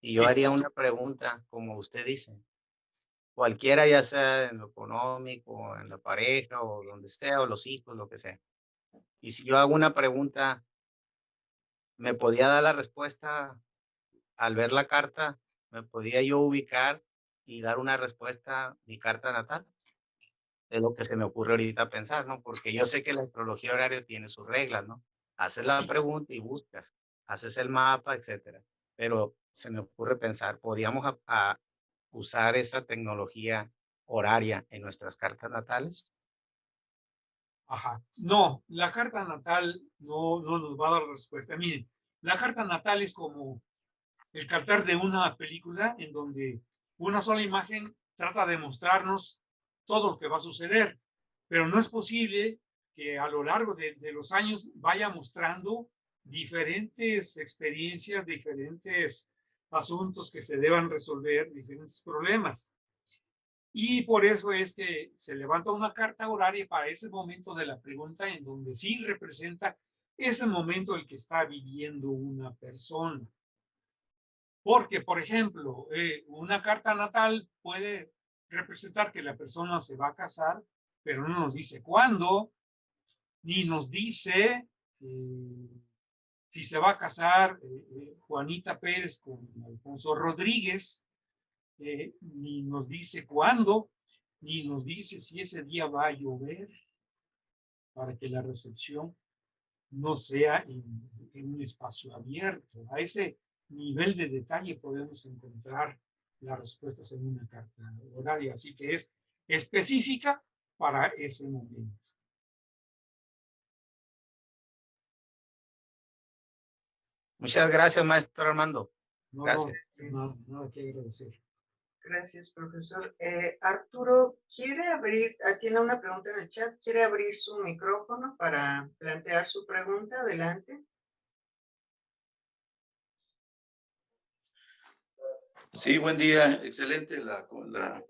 Y yo haría una pregunta, como usted dice, cualquiera, ya sea en lo económico, en la pareja, o donde esté, o los hijos, lo que sea. Y si yo hago una pregunta, ¿me podía dar la respuesta al ver la carta? ¿Me podía yo ubicar y dar una respuesta, mi carta natal? Es lo que se me ocurre ahorita pensar, ¿no? Porque yo sé que la astrología horaria tiene sus reglas, ¿no? Haces la pregunta y buscas, haces el mapa, etcétera. pero se me ocurre pensar, ¿podíamos a usar esa tecnología horaria en nuestras cartas natales? Ajá. No, la carta natal no nos va a dar respuesta. Miren, la carta natal es como el captar de una película en donde una sola imagen trata de mostrarnos todo lo que va a suceder, pero no es posible que a lo largo de los años vaya mostrando diferentes experiencias, diferentes asuntos que se deban resolver, diferentes problemas. Y por eso es que se levanta una carta horaria para ese momento de la pregunta en donde sí representa ese momento el que está viviendo una persona. Porque, por ejemplo, una carta natal puede representar que la persona se va a casar, pero no nos dice cuándo, ni nos dice si se va a casar Juanita Pérez con Alfonso Rodríguez, ni nos dice cuándo, ni nos dice si ese día va a llover para que la recepción no sea en un espacio abierto. A ese nivel de detalle podemos encontrar las respuestas en una carta horaria, así que es específica para ese momento. Muchas gracias, maestro Armando. No, Gracias. nada que agradecer. Gracias, profesor. Arturo, ¿quiere abrir, tiene una pregunta en el chat, quiere abrir su micrófono para plantear su pregunta? Adelante. Sí, buen día, excelente la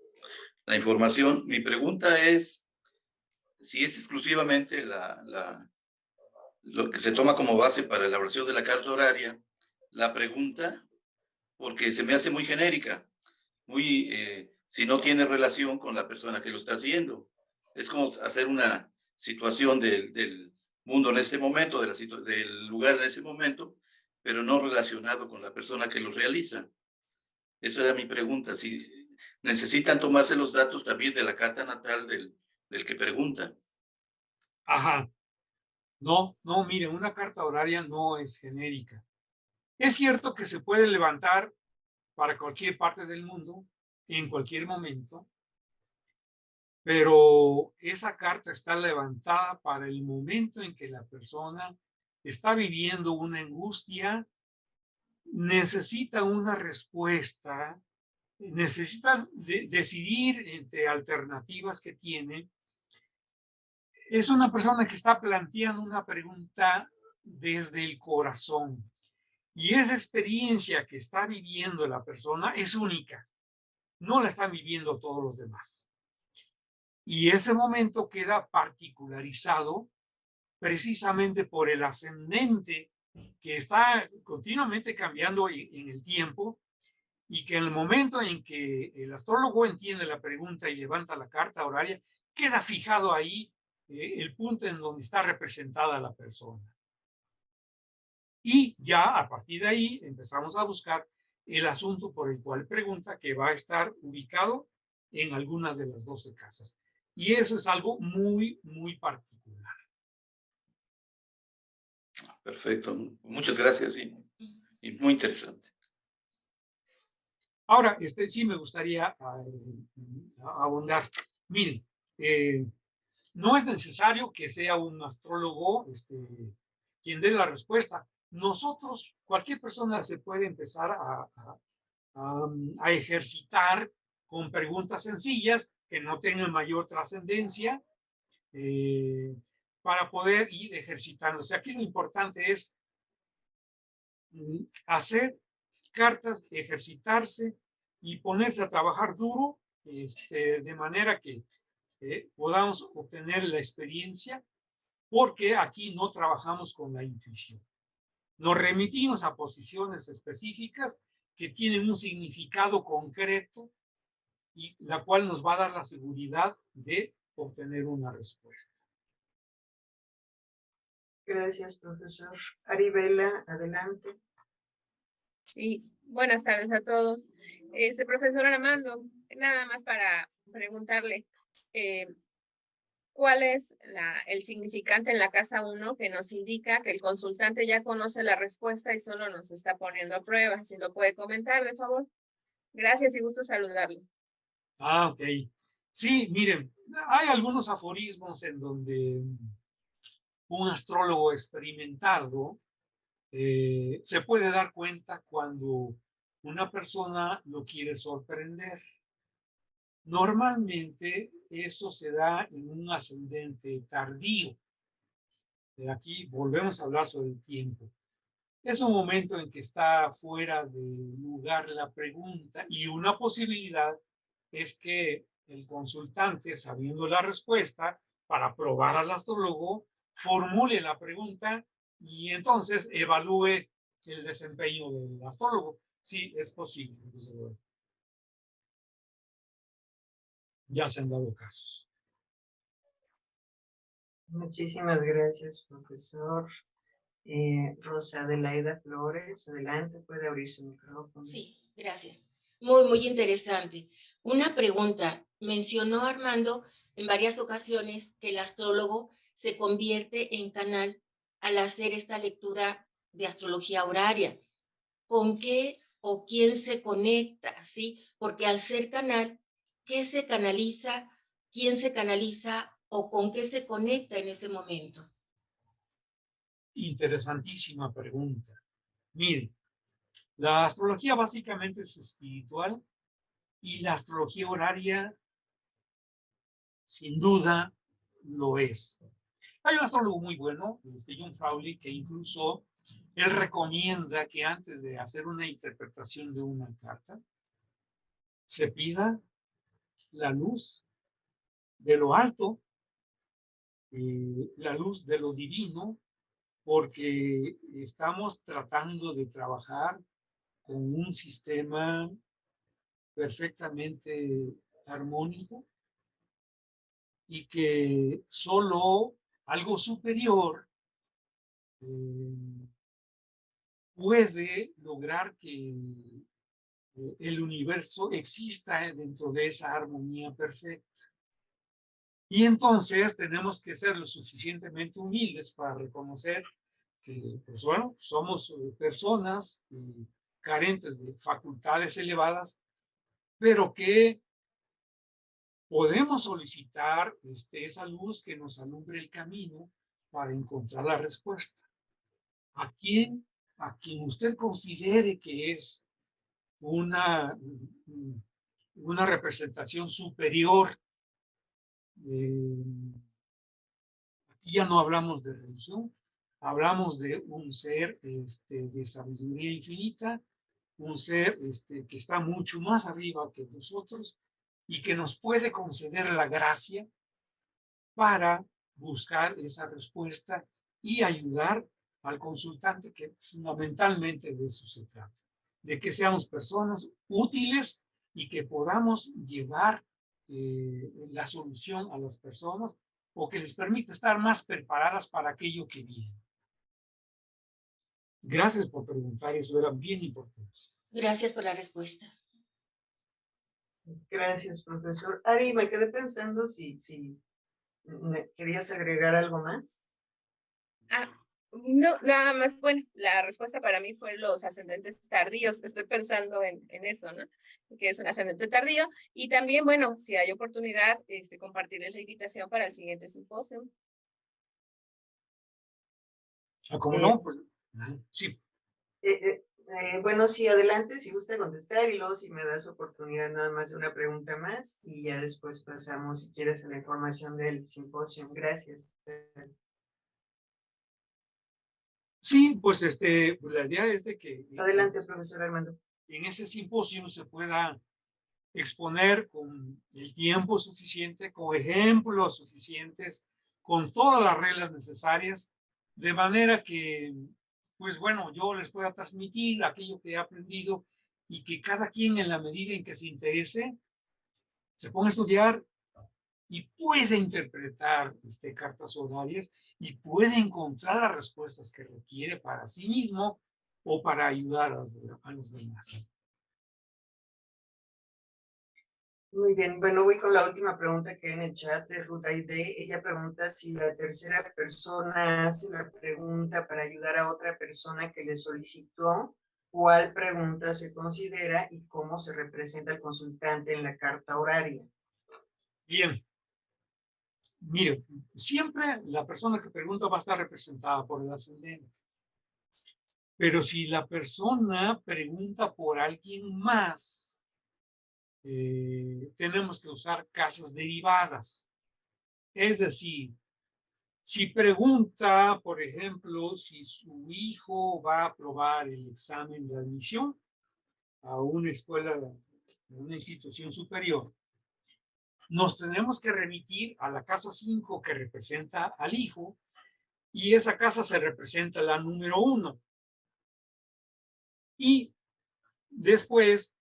información. Mi pregunta es si es exclusivamente lo que se toma como base para la elaboración de la carta horaria, la pregunta, porque se me hace muy genérica, si no tiene relación con la persona que lo está haciendo. Es como hacer una situación del mundo en ese momento, del lugar en ese momento, pero no relacionado con la persona que lo realiza. Esa era mi pregunta, si necesitan tomarse los datos también de la carta natal del que pregunta. Ajá. No, mire, una carta horaria no es genérica. Es cierto que se puede levantar para cualquier parte del mundo, en cualquier momento, pero esa carta está levantada para el momento en que la persona está viviendo una angustia, necesita una respuesta, necesita decidir entre alternativas que tiene. Es una persona que está planteando una pregunta desde el corazón. Y esa experiencia que está viviendo la persona es única. No la están viviendo todos los demás. Y ese momento queda particularizado precisamente por el ascendente que está continuamente cambiando en el tiempo y que en el momento en que el astrólogo entiende la pregunta y levanta la carta horaria, queda fijado ahí el punto en donde está representada la persona. Y ya a partir de ahí empezamos a buscar el asunto por el cual pregunta, que va a estar ubicado en alguna de las 12 casas. Y eso es algo muy, muy particular. Perfecto, muchas gracias y muy interesante. Ahora, sí me gustaría abundar. Miren, no es necesario que sea un astrólogo quien dé la respuesta. Nosotros, cualquier persona se puede empezar a ejercitar con preguntas sencillas que no tengan mayor trascendencia para poder ir ejercitándose. Aquí lo importante es hacer cartas, ejercitarse y ponerse a trabajar duro de manera que podamos obtener la experiencia, porque aquí no trabajamos con la intuición. Nos remitimos a posiciones específicas que tienen un significado concreto y la cual nos va a dar la seguridad de obtener una respuesta. Gracias, profesor. Aribela, adelante. Sí, buenas tardes a todos. Profesor Armando, nada más para preguntarle, cuál es el significante en la casa 1 que nos indica que el consultante ya conoce la respuesta y solo nos está poniendo a prueba. Si lo puede comentar, de favor. Gracias y gusto saludarlo. Ah, ok. Sí, miren, hay algunos aforismos en donde un astrólogo experimentado se puede dar cuenta cuando una persona lo quiere sorprender. Normalmente eso se da en un ascendente tardío. Aquí volvemos a hablar sobre el tiempo. Es un momento en que está fuera de lugar la pregunta y una posibilidad es que el consultante, sabiendo la respuesta, para probar al astrólogo, formule la pregunta y entonces evalúe el desempeño del astrólogo. Sí, es posible. Ya se han dado casos. Muchísimas gracias, profesor. Rosa Adelaida Flores, adelante, puede abrir su micrófono. Sí, gracias. Muy interesante. Una pregunta. Mencionó Armando en varias ocasiones que el astrólogo se convierte en canal al hacer esta lectura de astrología horaria. ¿Con qué o quién se conecta? ¿Sí? Porque al ser canal, ¿qué se canaliza? ¿Quién se canaliza? ¿O con qué se conecta en ese momento? Interesantísima pregunta. Mire, la astrología básicamente es espiritual y la astrología horaria sin duda lo es. Hay un astrólogo muy bueno, John Frawley, que incluso él recomienda que antes de hacer una interpretación de una carta se pida la luz de lo alto, la luz de lo divino, porque estamos tratando de trabajar con un sistema perfectamente armónico y que solo algo superior puede lograr que el universo exista dentro de esa armonía perfecta. Y entonces tenemos que ser lo suficientemente humildes para reconocer que, pues bueno, somos personas carentes de facultades elevadas, pero que podemos solicitar esa luz que nos alumbre el camino para encontrar la respuesta. A quien usted considere que es una representación superior. Aquí ya no hablamos de religión, hablamos de un ser de sabiduría infinita, un ser que está mucho más arriba que nosotros y que nos puede conceder la gracia para buscar esa respuesta y ayudar al consultante, que fundamentalmente de eso se trata, de que seamos personas útiles y que podamos llevar la solución a las personas o que les permita estar más preparadas para aquello que viene. Gracias por preguntar, eso era bien importante. Gracias por la respuesta. Gracias, profesor. Ari, me quedé pensando si querías agregar algo más. No, nada más, bueno, la respuesta para mí fue los ascendentes tardíos. Estoy pensando en eso, ¿no? Que es un ascendente tardío. Y también, bueno, si hay oportunidad, compartirles la invitación para el siguiente simposio. ¿Cómo no? Pues, sí. Bueno, sí, adelante, si gusta contestar y luego si me das oportunidad nada más de una pregunta más y ya después pasamos, si quieres, a la información del simposio. Gracias. Sí, pues la idea es de que... Adelante, profesor Armando. En ese simposio se pueda exponer con el tiempo suficiente, con ejemplos suficientes, con todas las reglas necesarias, de manera que, pues bueno, yo les pueda transmitir aquello que he aprendido y que cada quien en la medida en que se interese, se ponga a estudiar y puede interpretar cartas horarias y puede encontrar las respuestas que requiere para sí mismo o para ayudar a los demás. Muy bien, bueno, voy con la última pregunta que hay en el chat de Ruth Aide. Ella pregunta si la tercera persona hace la pregunta para ayudar a otra persona que le solicitó, cuál pregunta se considera y cómo se representa el consultante en la carta horaria. Bien. Mire, siempre la persona que pregunta va a estar representada por el ascendente. Pero si la persona pregunta por alguien más, tenemos que usar casas derivadas. Es decir, si pregunta, por ejemplo, si su hijo va a aprobar el examen de admisión a una escuela, a una institución superior, nos tenemos que remitir a la casa 5 que representa al hijo, y esa casa se representa la número 1. Y después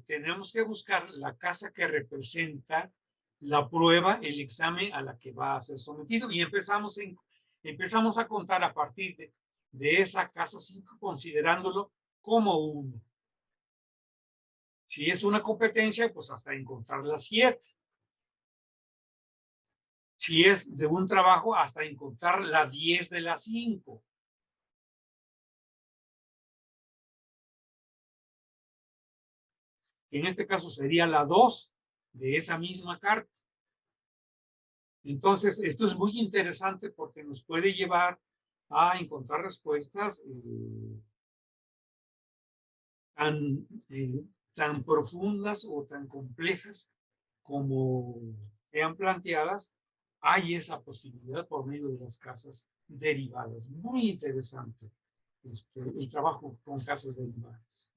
tenemos que buscar la casa que representa la prueba, el examen a la que va a ser sometido, y empezamos a contar a partir de esa casa 5, considerándolo como 1. Si es una competencia, pues hasta encontrar la 7. Si es de un trabajo, hasta encontrar la 10 de la 5. Que en este caso sería la 2 de esa misma carta. Entonces, esto es muy interesante porque nos puede llevar a encontrar respuestas tan profundas o tan complejas como sean planteadas. Hay esa posibilidad por medio de las casas derivadas. Muy interesante el trabajo con casas derivadas.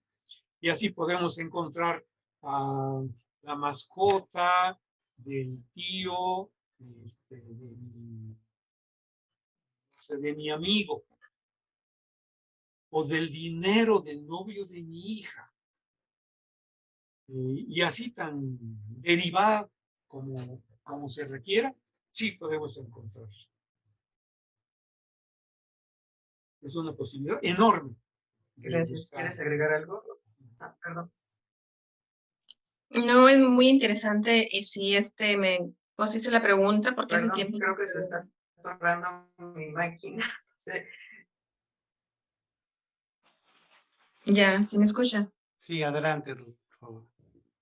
Y así podemos encontrar a la mascota del tío, de mi amigo, o del dinero del novio de mi hija. Y así tan derivada como se requiera, sí podemos encontrar. Es una posibilidad enorme. Gracias. ¿Quieres agregar algo? Perdón. No, es muy interesante y sí, me hice la pregunta porque Perdón, hace tiempo. creo que se está atorando mi máquina. Sí. Ya, ¿sí me escucha? Sí, adelante, Ruth, por favor.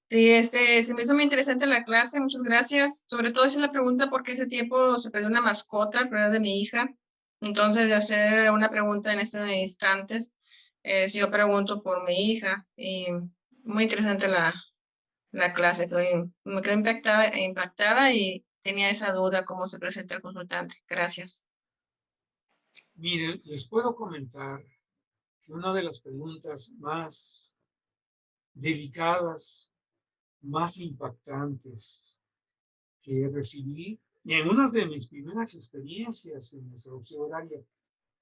Sí, se me hizo muy interesante la clase, muchas gracias. Sobre todo hice la pregunta porque ese tiempo se perdió una mascota, pero era de mi hija. Entonces, de hacer una pregunta en estos instantes, si yo pregunto por mi hija, y muy interesante la clase, me quedé impactada y tenía esa duda cómo se presenta el consultante. Gracias. Miren, les puedo comentar que una de las preguntas más delicadas, más impactantes que recibí en una de mis primeras experiencias en astrología horaria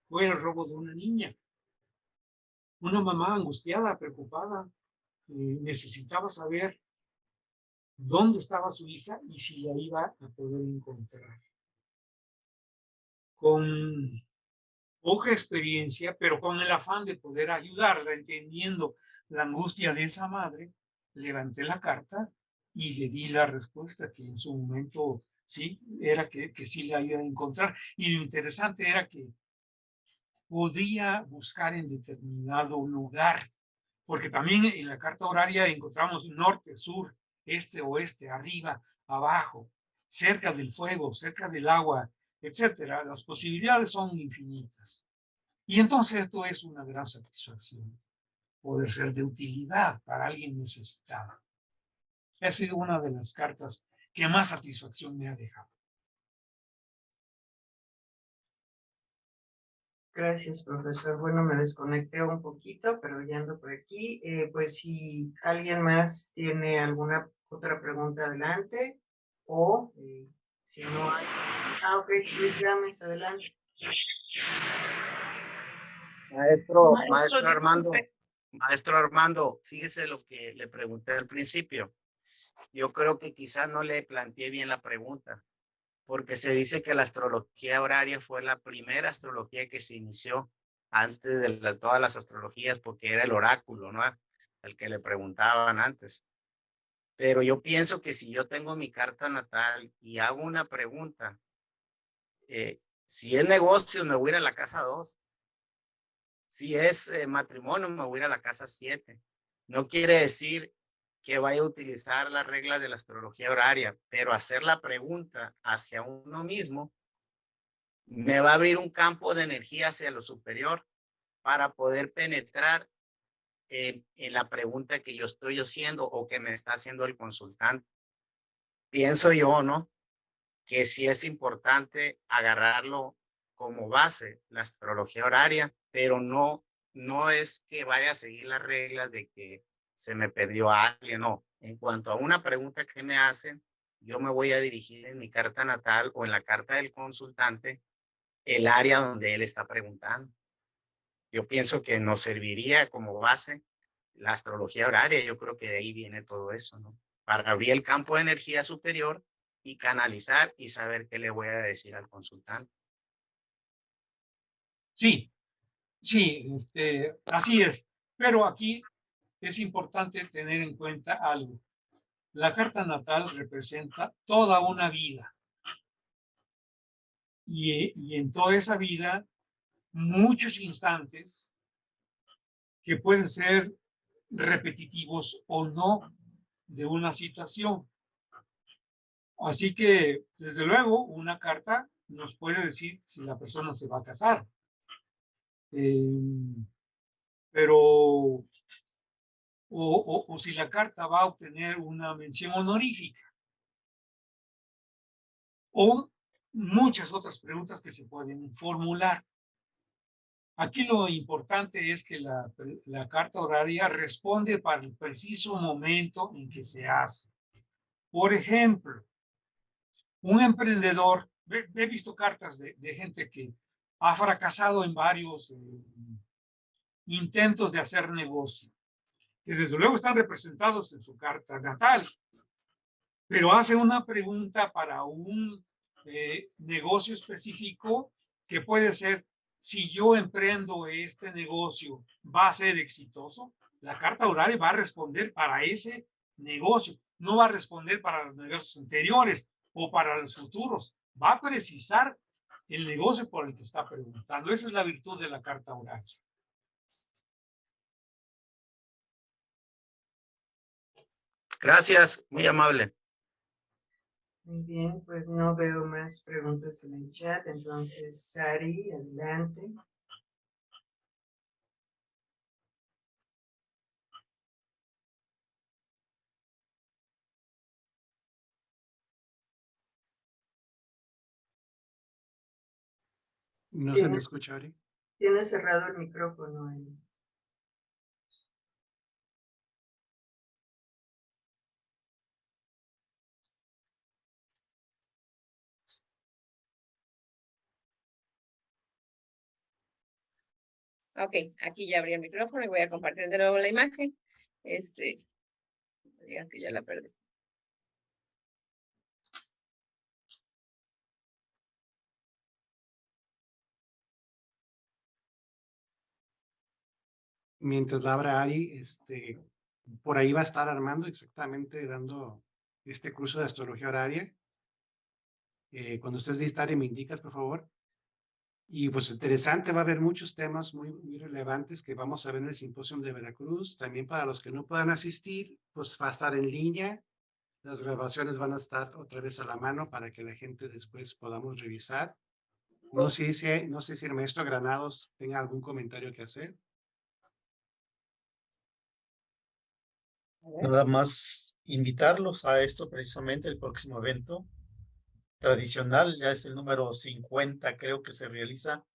fue el robo de una niña. Una mamá angustiada, preocupada, necesitaba saber dónde estaba su hija y si la iba a poder encontrar. Con poca experiencia, pero con el afán de poder ayudarla, entendiendo la angustia de esa madre, levanté la carta y le di la respuesta que en su momento sí, era que sí la iba a encontrar. Y lo interesante era que podía buscar en determinado lugar, porque también en la carta horaria encontramos norte, sur, este, oeste, arriba, abajo, cerca del fuego, cerca del agua, etcétera. Las posibilidades son infinitas. Y entonces esto es una gran satisfacción, poder ser de utilidad para alguien necesitado. Ha sido una de las cartas que más satisfacción me ha dejado. Gracias, profesor. Bueno, me desconecté un poquito, pero ya ando por aquí. Pues si alguien más tiene alguna otra pregunta, adelante. O si no hay... ok, Luis Gámez, adelante. Maestro Armando, fíjese lo que le pregunté al principio. Yo creo que quizás no le planteé bien la pregunta, porque se dice que la astrología horaria fue la primera astrología que se inició antes de todas las astrologías, porque era el oráculo, ¿no? El que le preguntaban antes. Pero yo pienso que si yo tengo mi carta natal y hago una pregunta, si es negocio, me voy a ir a la casa 2. Si es matrimonio, me voy a ir a la casa 7. No quiere decir que vaya a utilizar las reglas de la astrología horaria, pero hacer la pregunta hacia uno mismo me va a abrir un campo de energía hacia lo superior para poder penetrar en la pregunta que yo estoy haciendo o que me está haciendo el consultante. Pienso yo, ¿no? Que sí es importante agarrarlo como base, la astrología horaria, pero no es que vaya a seguir las reglas de que se me perdió alguien, no. En cuanto a una pregunta que me hacen, yo me voy a dirigir en mi carta natal o en la carta del consultante el área donde él está preguntando. Yo pienso que nos serviría como base la astrología horaria. Yo creo que de ahí viene todo eso, ¿no? Para abrir el campo de energía superior y canalizar y saber qué le voy a decir al consultante. Sí, sí, así es. Pero aquí es importante tener en cuenta algo. La carta natal representa toda una vida. Y en toda esa vida, muchos instantes que pueden ser repetitivos o no de una situación. Así que, desde luego, una carta nos puede decir si la persona se va a casar. Pero, o si la carta va a obtener una mención honorífica. O muchas otras preguntas que se pueden formular. Aquí lo importante es que la carta horaria responde para el preciso momento en que se hace. Por ejemplo, un emprendedor, he visto cartas de gente que ha fracasado en varios intentos de hacer negocio, que desde luego están representados en su carta natal, pero hace una pregunta para un negocio específico que puede ser: si yo emprendo este negocio, ¿va a ser exitoso? La carta horaria va a responder para ese negocio, no va a responder para los negocios anteriores o para los futuros, va a precisar el negocio por el que está preguntando. Esa es la virtud de la carta horaria. Gracias, muy amable. Muy bien, pues no veo más preguntas en el chat, entonces Sari, adelante. No se te escucha, Ari. Tienes cerrado el micrófono ahí. Ok, aquí ya abrí el micrófono y voy a compartir de nuevo la imagen. Digan que ya la perdí. Mientras la abra Ari, por ahí va a estar Armando exactamente dando este curso de astrología horaria. Cuando estés lista, Ari, me indicas, por favor. Y pues interesante, va a haber muchos temas muy, muy relevantes que vamos a ver en el simposio de Veracruz. También para los que no puedan asistir, pues va a estar en línea. Las grabaciones van a estar otra vez a la mano para que la gente después podamos revisar. No sé si el maestro Granados tenga algún comentario que hacer. Nada más invitarlos a esto, precisamente el próximo evento tradicional, ya es el número 50, creo que se realiza,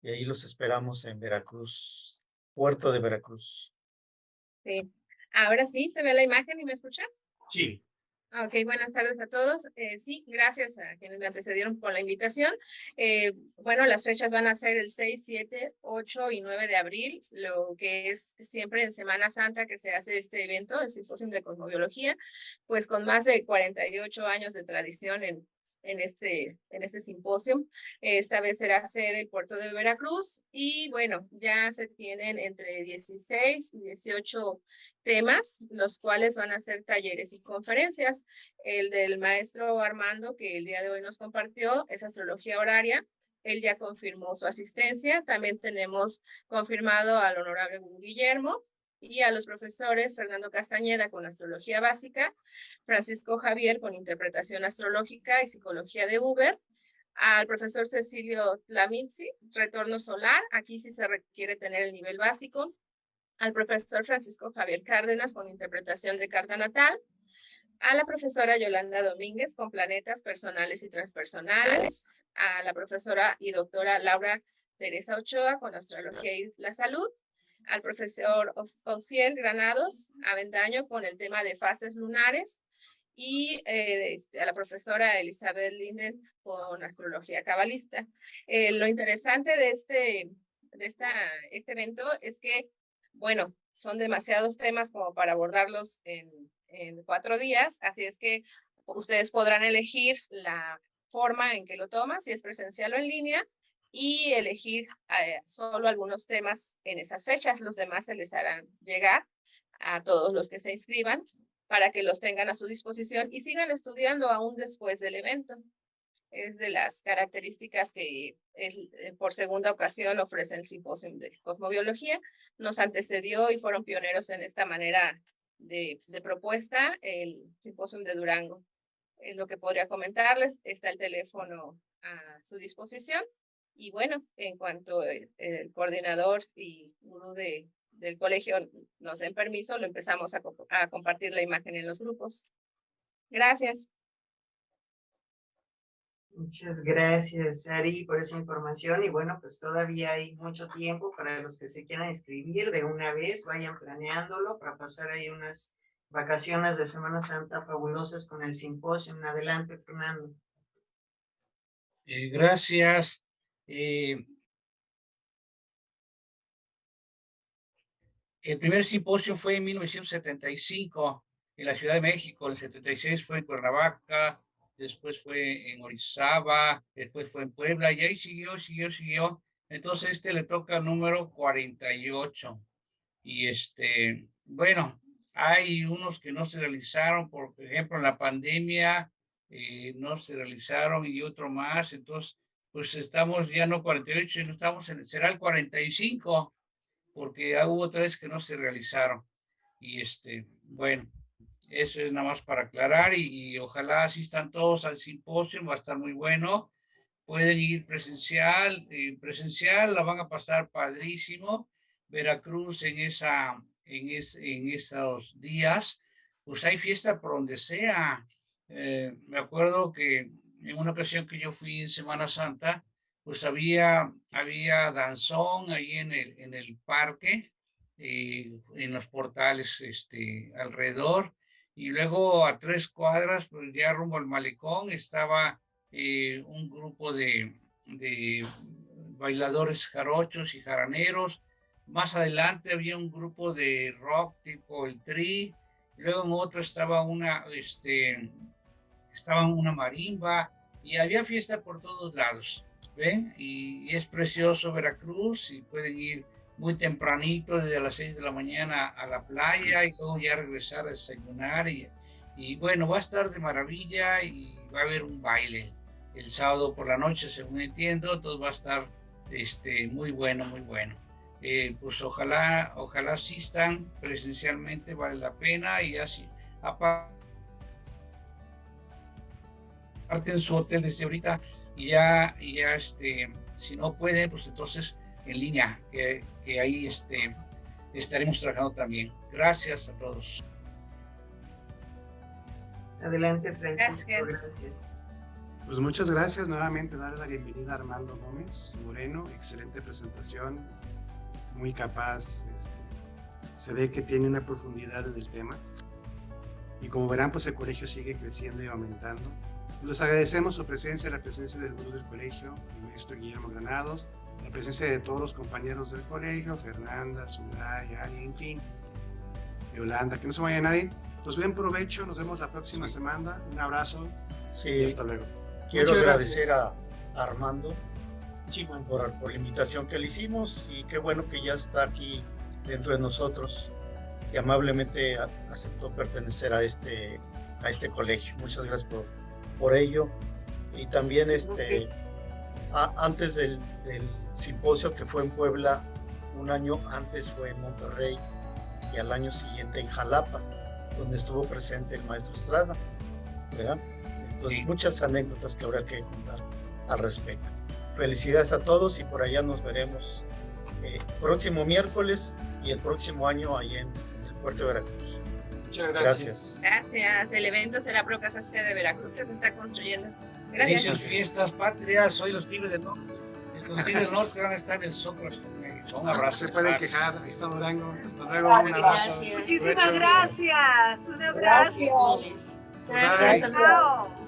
y ahí los esperamos en Veracruz, Puerto de Veracruz. Sí, ahora sí, ¿se ve la imagen y me escuchan? Sí. Ok, buenas tardes a todos. Sí, gracias a quienes me antecedieron con la invitación. Bueno, las fechas van a ser el 6, 7, 8 y 9 de abril, lo que es siempre en Semana Santa que se hace este evento, el Simposio de Cosmobiología, pues con más de 48 años de tradición en este simposio. Esta vez será sede el puerto de Veracruz y bueno, ya se tienen entre 16 y 18 temas, los cuales van a ser talleres y conferencias. El del maestro Armando, que el día de hoy nos compartió, es astrología horaria. Él ya confirmó su asistencia. También tenemos confirmado al honorable Guillermo y a los profesores Fernando Castañeda con astrología básica, Francisco Javier con interpretación astrológica y psicología de Uber, al profesor Cecilio Tlamitzi, retorno solar, aquí sí se requiere tener el nivel básico, al profesor Francisco Javier Cárdenas con interpretación de carta natal, a la profesora Yolanda Domínguez con planetas personales y transpersonales, a la profesora y doctora Laura Teresa Ochoa con astrología y la salud, al profesor Ociel Granados Avendaño con el tema de fases lunares y a la profesora Elizabeth Linden con astrología cabalista. Lo interesante de este evento es que, bueno, son demasiados temas como para abordarlos en 4 días, así es que ustedes podrán elegir la forma en que lo toman, si es presencial o en línea, y elegir solo algunos temas en esas fechas. Los demás se les harán llegar a todos los que se inscriban para que los tengan a su disposición y sigan estudiando aún después del evento. Es de las características que por segunda ocasión ofrece el Simposio de Cosmobiología. Nos antecedió y fueron pioneros en esta manera de propuesta el Simposio de Durango. Es lo que podría comentarles. Está el teléfono a su disposición. Y bueno, en cuanto el coordinador y uno del colegio nos den permiso, lo empezamos a compartir la imagen en los grupos. Gracias. Muchas gracias, Ari, por esa información. Y bueno, pues todavía hay mucho tiempo para los que se quieran inscribir de una vez, vayan planeándolo para pasar ahí unas vacaciones de Semana Santa fabulosas con el simposio. Adelante, Fernando. Gracias. El primer simposio fue en 1975 en la Ciudad de México, el 76 fue en Cuernavaca, después fue en Orizaba, después fue en Puebla, y ahí siguió. Entonces le toca el número 48. Y bueno, hay unos que no se realizaron, por ejemplo, en la pandemia no se realizaron y otro más, entonces pues estamos ya no 48, no estamos será el 45, porque hubo 3 que no se realizaron. Y bueno, eso es nada más para aclarar y ojalá asistan todos al simposio, va a estar muy bueno. Pueden ir presencial, la van a pasar padrísimo. Veracruz en esos días, pues hay fiesta por donde sea. Me acuerdo que en una ocasión que yo fui en Semana Santa, pues había danzón ahí en el parque, en los portales alrededor, y luego a 3 cuadras, pues ya rumbo al malecón, estaba un grupo de bailadores jarochos y jaraneros. Más adelante había un grupo de rock tipo el Tri, luego en otro estaba una marimba, y había fiesta por todos lados, ¿ven? Y es precioso Veracruz, y pueden ir muy tempranito, desde las 6 de la mañana a la playa, y luego ya regresar a desayunar, y bueno, va a estar de maravilla, y va a haber un baile el sábado por la noche, según entiendo, entonces va a estar muy bueno. Pues ojalá asistan presencialmente, vale la pena, y así en su hotel desde ahorita, y ya si no pueden, pues entonces en línea, que ahí estaremos trabajando también. Gracias a todos. Adelante, Francisco, gracias. Pues muchas gracias nuevamente, darle la bienvenida a Armando Gómez Moreno, excelente presentación, muy capaz, se ve que tiene una profundidad en el tema, y como verán, pues el colegio sigue creciendo y aumentando. Les agradecemos su presencia, la presencia del gurú del colegio, el maestro Guillermo Granados, la presencia de todos los compañeros del colegio, Fernanda, Zulay, Ari, en fin, Yolanda, que no se vaya nadie. Pues buen provecho, nos vemos la próxima semana, un abrazo y hasta luego. quiero Muchas agradecer a Armando Sí, bueno. por la invitación que le hicimos y qué bueno que ya está aquí dentro de nosotros y amablemente aceptó pertenecer a este colegio. Muchas gracias por ello. Y también antes del simposio que fue en Puebla, un año antes fue en Monterrey y al año siguiente en Jalapa, donde estuvo presente el maestro Estrada, ¿verdad? Entonces, Sí. muchas anécdotas que habrá que contar al respecto. Felicidades a todos y por allá nos veremos próximo miércoles y el próximo año allá en el puerto de Veracruz. Muchas gracias. Gracias. El evento será Pro Casasca de Veracruz, que se está construyendo. Felices Gracias. fiestas patrias, hoy los Tigres del Norte. Los Tigres del Norte van a estar en el Zócalo. Un abrazo. Se pueden quejar, ahí está Durango. Hasta luego, un abrazo. Gracias. Muchísimas gracias. Un abrazo. Gracias. Gracias, hasta luego. Chao.